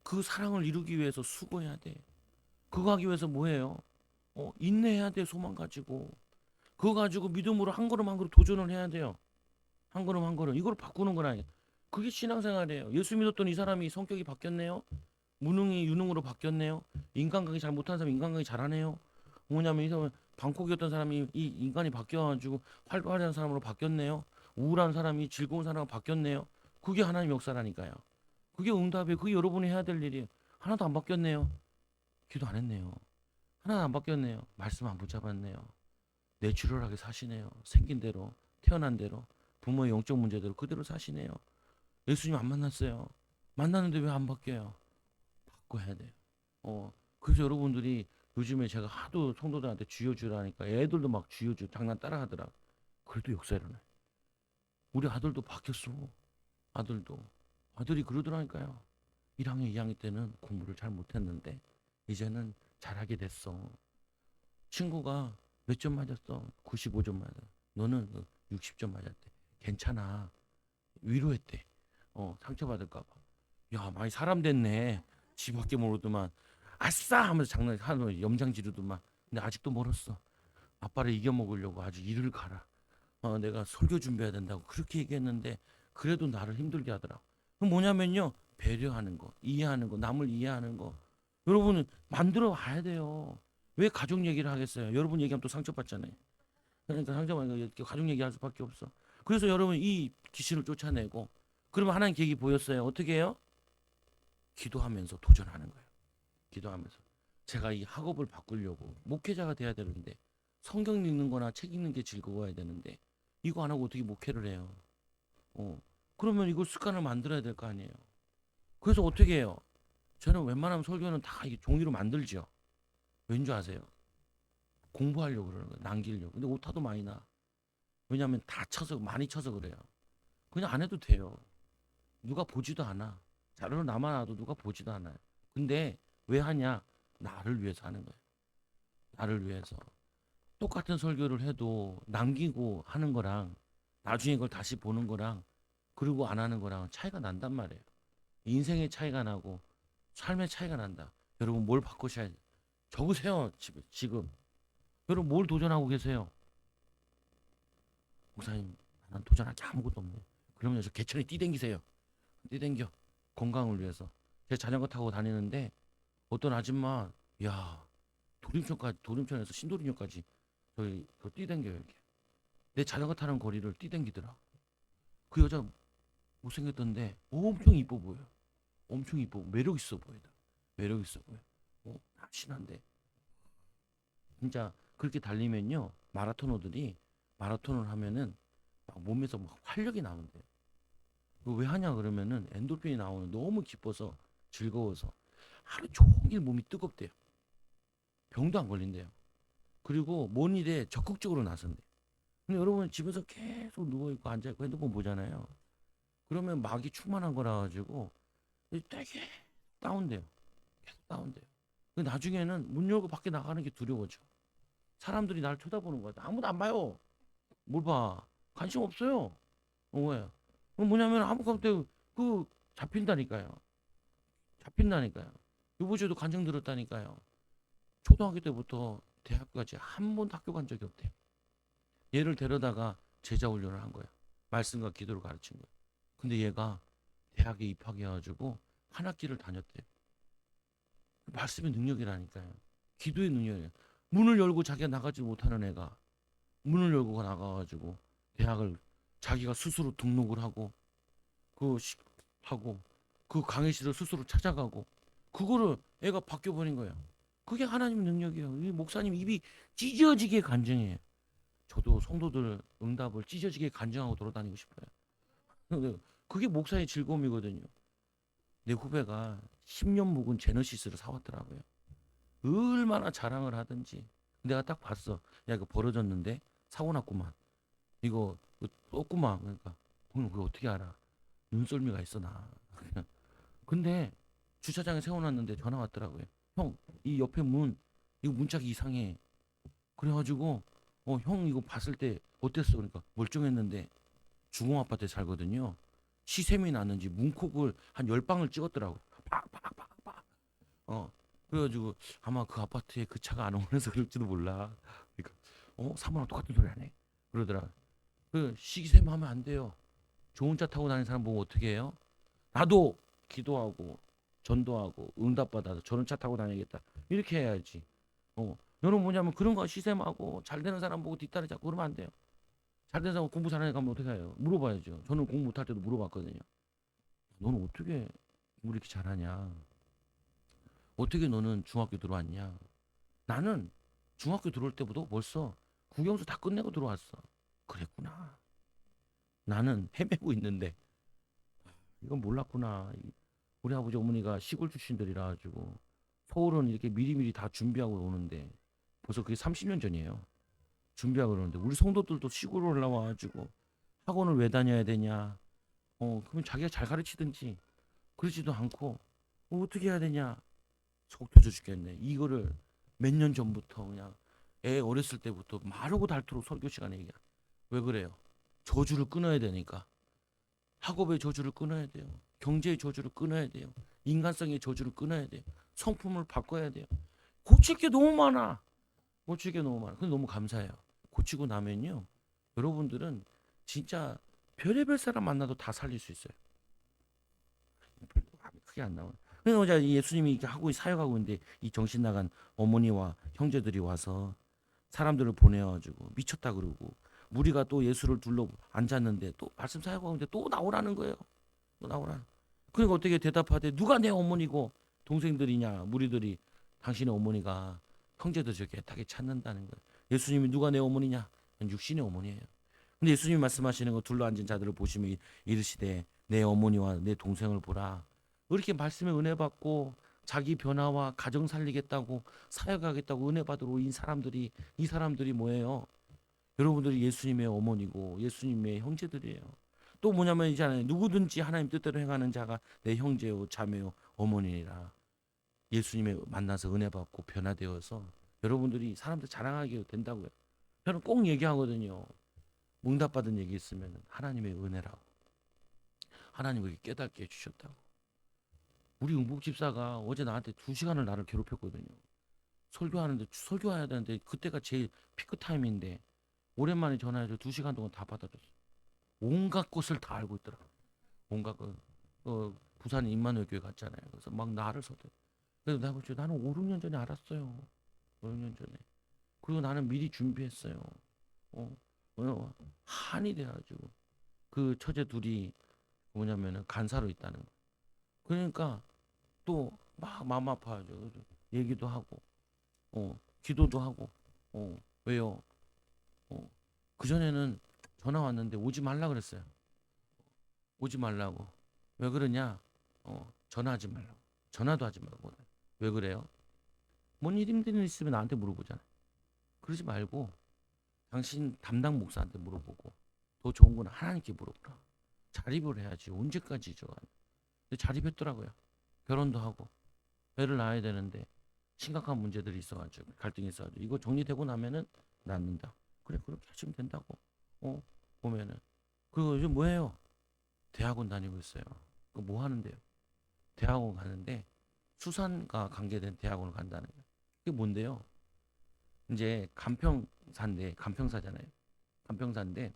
그 사랑을 이루기 위해서 수고해야 돼. 그거 하기 위해서 뭐해요? 인내해야 돼. 소망 가지고. 그거 가지고 믿음으로 한 걸음 한 걸음 도전을 해야 돼요. 한 걸음 한 걸음 이걸 바꾸는 거라. 그게 신앙생활이에요. 예수 믿었던 이 사람이 성격이 바뀌었네요. 무능이 유능으로 바뀌었네요. 인간관계 잘 못하는 사람이 인간관계 잘하네요. 뭐냐면 이 사람 방콕이었던 사람이 이 인간이 바뀌어가지고 활발한 사람으로 바뀌었네요. 우울한 사람이 즐거운 사람으로 바뀌었네요. 그게 하나님 역사라니까요. 그게 응답이에요. 그게 여러분이 해야 될 일이에요. 하나도 안 바뀌었네요. 기도 안 했네요. 하나도 안 바뀌었네요. 말씀 안 붙잡았네요. 내추럴하게 사시네요. 생긴 대로, 태어난 대로, 부모의 영적 문제대로 그대로 사시네요. 예수님 안 만났어요. 만났는데 왜 안 바뀌어요? 바꿔야 돼요. 그래서 여러분들이 요즘에 제가 하도 성도들한테 주여 주라니까 애들도 막 주여 주 장난 따라 하더라. 그래도 역사 일어나요. 우리 아들도 바뀌었어. 아들도. 아들이 그러더라니까요. 1학년, 2학년 때는 공부를 잘 못했는데 이제는 잘하게 됐어. 친구가 몇 점 맞았어? 95점 맞아. 너는 60점 맞았대. 괜찮아. 위로했대. 상처받을까 봐. 야, 많이 사람 됐네. 지 밖에 모르더만. 아싸! 하면서 장난하는 염장 지르더만. 근데 아직도 멀었어. 아빠를 이겨먹으려고 아주 일을 가라. 내가 설교 준비해야 된다고 그렇게 얘기했는데 그래도 나를 힘들게 하더라. 그 뭐냐면요. 배려하는 거, 이해하는 거, 남을 이해하는 거. 여러분은 만들어 와야 돼요. 왜 가족 얘기를 하겠어요? 여러분 얘기하면 또 상처받잖아요. 그러니까 상처받으니까 가족 얘기할 수밖에 없어. 그래서 여러분 이 귀신을 쫓아내고 그러면 하나님 계획이 보였어요. 어떻게 해요? 기도하면서 도전하는 거예요. 기도하면서. 제가 이 학업을 바꾸려고 목회자가 돼야 되는데 성경 읽는 거나 책 읽는 게 즐거워야 되는데 이거 안 하고 어떻게 목회를 해요? 어, 그러면 이걸 습관을 만들어야 될 거 아니에요. 그래서 어떻게 해요? 저는 웬만하면 설교는 다 이게 종이로 만들죠. 왠지 아세요? 공부하려고 그러는 거예요. 남기려고. 근데 오타도 많이 나. 왜냐하면 다 쳐서 많이 쳐서 그래요. 그냥 안 해도 돼요. 누가 보지도 않아. 자료로 남아놔도 누가 보지도 않아요. 근데 왜 하냐? 나를 위해서 하는 거예요. 나를 위해서. 똑같은 설교를 해도 남기고 하는 거랑 나중에 그걸 다시 보는 거랑 그리고 안 하는 거랑 차이가 난단 말이에요. 인생의 차이가 나고 삶의 차이가 난다. 여러분 뭘 바꾸셔야 돼? 적으세요. 지금. 여러분 뭘 도전하고 계세요? 목사님 나는 도전할 게 아무것도 없네. 그러면 저 개천에 뛰댕기세요. 뛰댕겨. 건강을 위해서. 제가 자전거 타고 다니는데 어떤 아줌마 야 도림천에서 신도림역까지 저희 그 뛰댕겨요 이렇게. 내 자전거 타는 거리를 뛰댕기더라. 그 여자 못생겼던데 엄청 이뻐 보여. 엄청 이뻐. 매력 있어 보이다. 매력 있어 보여. 날씬한데 진짜 그렇게 달리면요 마라토너들이 마라톤을 하면은 막 몸에서 막 활력이 나온대. 왜 하냐 그러면은 엔돌핀이 나오는 너무 기뻐서 즐거워서 하루 종일 몸이 뜨겁대요. 병도 안 걸린대요. 그리고 뭔 일에 적극적으로 나선대. 근데 여러분 집에서 계속 누워 있고 앉아 있고 핸드폰 보잖아요. 그러면 막이 충만한 거라 가지고 되게 다운돼요. 계속 다운돼요. 근데 나중에는 문 열고 밖에 나가는 게 두려워져. 사람들이 나를 쳐다보는 거야. 아무도 안 봐요. 뭘 봐? 관심 없어요. 왜? 뭐냐면 아무것도 그 잡힌다니까요. 잡힌다니까요. 유부주도 간증 들었다니까요. 초등학교 때부터 대학까지 한 번도 학교 간 적이 없대요. 얘를 데려다가 제자 훈련을 한 거야. 말씀과 기도를 가르친 거야. 근데 얘가 대학에 입학해가지고 한 학기를 다녔대요. 말씀의 능력이라니까요. 기도의 능력이에요. 문을 열고 자기가 나가지 못하는 애가 문을 열고 나가가지고 대학을 자기가 스스로 등록을 하고 그 하고 그 강의실을 스스로 찾아가고 그거를 애가 바뀌어 버린 거예요. 그게 하나님의 능력이에요. 이 목사님 입이 찢어지게 간증해요. 저도 성도들 응답을 찢어지게 간증하고 돌아다니고 싶어요. 그게 목사의 즐거움이거든요. 내 후배가 10년 묵은 제너시스를 사왔더라고요. 얼마나 자랑을 하든지. 내가 딱 봤어. 야 이거 벌어졌는데 사고 났구만. 이거 떴구만. 그러니까 형님 그거 어떻게 알아? 눈썰미가 있어 나. 근데 주차장에 세워놨는데 전화 왔더라고요. 형, 이 옆에 문 이거 문짝이 이상해. 그래가지고 형 이거 봤을 때 어땠어? 그러니까 멀쩡했는데 주공 아파트에 살거든요. 시샘이 났는지 문콕을 한 10방을 찍었더라고. 팍팍팍팍. 그래가지고 아마 그 아파트에 그 차가 안 오면서 그럴지도 몰라. 그러니까 사모랑 똑같은 소리 하네. 그러더라. 그 시샘 하면 안 돼요. 좋은 차 타고 다니는 사람 보고 어떻게 해요? 나도 기도하고 전도하고 응답받아서 저런 차 타고 다니겠다. 이렇게 해야지. 여러분 뭐냐면 그런 거 시샘하고 잘 되는 사람 보고 뒷다리 잡고 그러면 안 돼요. 잘 되는 사람 공부 잘하는 애 가면 어떻게 해요? 물어봐야죠. 저는 공부 못할 때도 물어봤거든요. 너는 어떻게 공부 이렇게 잘하냐? 어떻게 너는 중학교 들어왔냐? 나는 중학교 들어올 때부터 벌써 국영수 다 끝내고 들어왔어. 그랬구나. 나는 헤매고 있는데 이건 몰랐구나. 우리 아버지 어머니가 시골 출신들이라 가지고 서울은 이렇게 미리미리 다 준비하고 오는데 벌써 그게 30년 전이에요. 준비하고 그러는데 우리 성도들도 시골 올라와 가지고 학원을 왜 다녀야 되냐? 그러면 자기가 잘 가르치든지 그러지도 않고 어떻게 해야 되냐? 속 터져 죽겠네. 이거를 몇 년 전부터 그냥 애 어렸을 때부터 마르고 닳도록 설교 시간에 얘기해. 왜 그래요? 저주를 끊어야 되니까. 학업의 저주를 끊어야 돼요. 경제의 저주를 끊어야 돼요. 인간성의 저주를 끊어야 돼요. 성품을 바꿔야 돼요. 고칠 게 너무 많아. 고칠 게 너무 많아. 근데 너무 감사해요. 고치고 나면요. 여러분들은 진짜 별의별 사람 만나도 다 살릴 수 있어요. 크게 안 나와. 그래서 어제 예수님이 이렇게 하고 사역하고 있는데 이 정신 나간 어머니와 형제들이 와서 사람들을 보내가지고 미쳤다 그러고 무리가 또 예수를 둘러 앉았는데 또 말씀 사역하고 있는데 또 나오라는 거예요. 또 나오라. 그러니까 어떻게 대답하되 누가 내 어머니고 동생들이냐 무리들이 당신의 어머니가 형제들 저렇게 애타게 찾는다는 거예요. 예수님이 누가 내 어머니냐? 육신의 어머니예요. 근데 예수님이 말씀하시는 거 둘러 앉은 자들을 보시며 이르시되 내 어머니와 내 동생을 보라. 이렇게 말씀에 은혜 받고 자기 변화와 가정 살리겠다고 사역하겠다고 은혜 받으러 온 사람들이, 이 사람들이 뭐예요? 여러분들이 예수님의 어머니고 예수님의 형제들이에요. 또 뭐냐면 있잖아요. 누구든지 하나님 뜻대로 행하는 자가 내 형제요 자매요 어머니라. 예수님의 만나서 은혜 받고 변화되어서 여러분들이 사람들 자랑하게 된다고요. 저는 꼭 얘기하거든요. 응답받은 얘기 있으면 하나님의 은혜라고. 하나님이 깨닫게 해주셨다고. 우리 응복 집사가 어제 나한테 2시간을 나를 괴롭혔거든요. 설교하는데 설교해야 되는데 그때가 제일 피크 타임인데 오랜만에 전화해서 2시간 동안 다 받아줬어. 온갖 것을 다 알고 있더라. 온갖 것. 부산 임마누엘 교회 갔잖아요. 그래서 막 나를 서대. 그래서 내가 그랬죠. 나는 5, 6년 전에 알았어요. 5, 6년 전에. 그리고 나는 미리 준비했어요. 한이 돼가지고 그 처제 둘이 뭐냐면은 간사로 있다는 거. 그러니까 또 막 마음 아파하죠. 그래서 얘기도 하고, 기도도 하고, 왜요? 그 전에는 전화 왔는데 오지 말라 그랬어요. 오지 말라고. 왜 그러냐? 전화하지 말라고. 전화도 하지 말고. 왜 그래요? 뭔 일 힘든 일 있으면 나한테 물어보잖아요. 그러지 말고 당신 담당 목사한테 물어보고 더 좋은 건 하나님께 물어보라. 자립을 해야지. 언제까지죠? 근데 자립했더라고요. 결혼도 하고 애를 낳아야 되는데 심각한 문제들이 있어가지고 갈등이 있어가지고 이거 정리되고 나면은 낳는다. 그래 그렇게 하시면 된다고. 보면은 그리고 요즘 뭐해요? 대학원 다니고 있어요. 그 뭐 하는데요? 대학원 가는데 수산과 관계된 대학원을 간다는 거예요. 그게 뭔데요? 이제 간평사인데 간평사잖아요. 간평사인데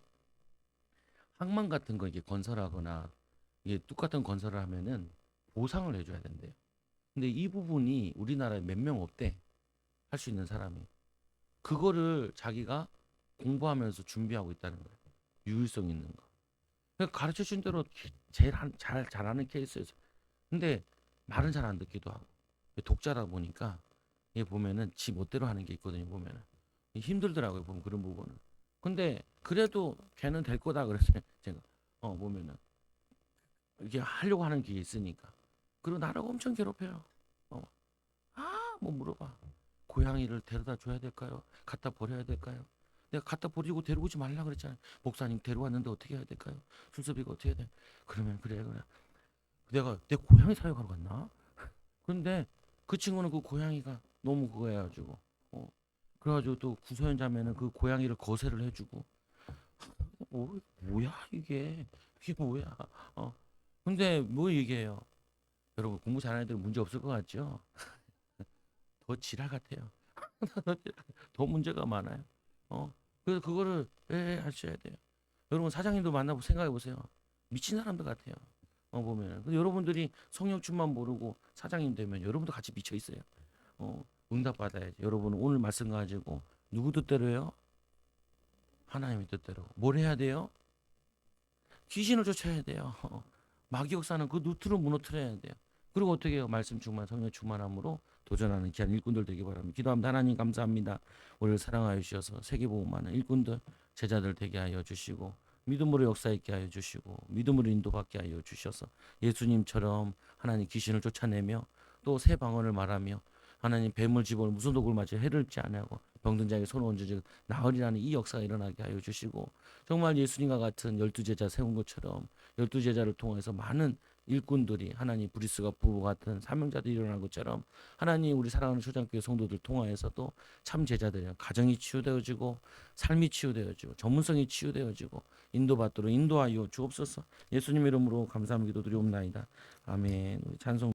항만 같은 거 이게 건설하거나 이게 똑같은 건설을 하면은 보상을 해줘야 된대요. 근데 이 부분이 우리나라에 몇 명 없대. 할 수 있는 사람이. 그거를 자기가 공부하면서 준비하고 있다는 거예요. 유일성 있는 거. 그러니까 가르쳐 준 대로 제일 잘하는 케이스였어요. 근데 말은 잘 안 듣기도 하고. 독자다 보니까 얘 보면은 지 멋대로 하는 게 있거든요. 보면은 힘들더라고요. 보면 그런 부분은. 근데 그래도 걔는 될 거다 그랬어요. 제가 보면은 이게 하려고 하는 게 있으니까. 그리고 나를 엄청 괴롭혀요. 어. 뭐 물어봐. 고양이를 데려다 줘야 될까요? 갖다 버려야 될까요? 내가 갖다 버리고 데려오지 말라 그랬잖아요. 목사님 데려왔는데 어떻게 해야 될까요? 순서비가 어떻게 해야 돼? 그러면 그래. 내가 내 고양이 사육하러 갔나? 근데 그 친구는 그 고양이가 너무 그거 해가지고 그래가지고 또 구소연 자매는 그 고양이를 거세를 해주고 뭐야 이게 뭐야 근데 뭐 얘기해요. 여러분 공부 잘하는 애들은 문제 없을 것 같죠? 더 지랄 같아요. 더 문제가 많아요. 그래서 그거를 하셔야 돼요. 여러분 사장님도 만나고 생각해 보세요. 미친 사람들 같아요. 보면. 근데 여러분들이 성령춤만 모르고 사장님 되면 여러분도 같이 미쳐 있어요. 응답 받아야지. 여러분 오늘 말씀 가지고 누구 뜻대로요? 하나님의 뜻대로. 뭘 해야 돼요? 귀신을 쫓아야 돼요. 마귀 역사는 그 루트를 무너뜨려야 돼요. 그리고 어떻게 해요? 말씀 충만, 성령 충만함으로 도전하는 귀한 일꾼들 되기 바랍니다. 기도합니다. 하나님 감사합니다. 우리를 사랑하여 주셔서 세계복음하는 일꾼들, 제자들 되게 하여 주시고 믿음으로 역사 있게 하여 주시고 믿음으로 인도받게 하여 주셔서 예수님처럼 하나님 귀신을 쫓아내며 또 새 방언을 말하며 하나님 뱀을 집어 무슨 독을 맞아 해를 입지 아니하고 병든 자에게 손을 얹어 나으리라는 이 역사가 일어나게 하여 주시고 정말 예수님과 같은 12제자 세운 것처럼 12제자를 통해서 많은 일꾼들이 하나님 브리스가 부부 같은 사명자들이 일어난 것처럼 하나님 우리 사랑하는 초장교회 성도들 통하여서도 참 제자들이야 가정이 치유되어지고 삶이 치유되어지고 전문성이 치유되어지고 인도받도록 인도하여 주옵소서. 예수님 이름으로 감사함 기도드리옵나이다. 아멘. 우리 찬송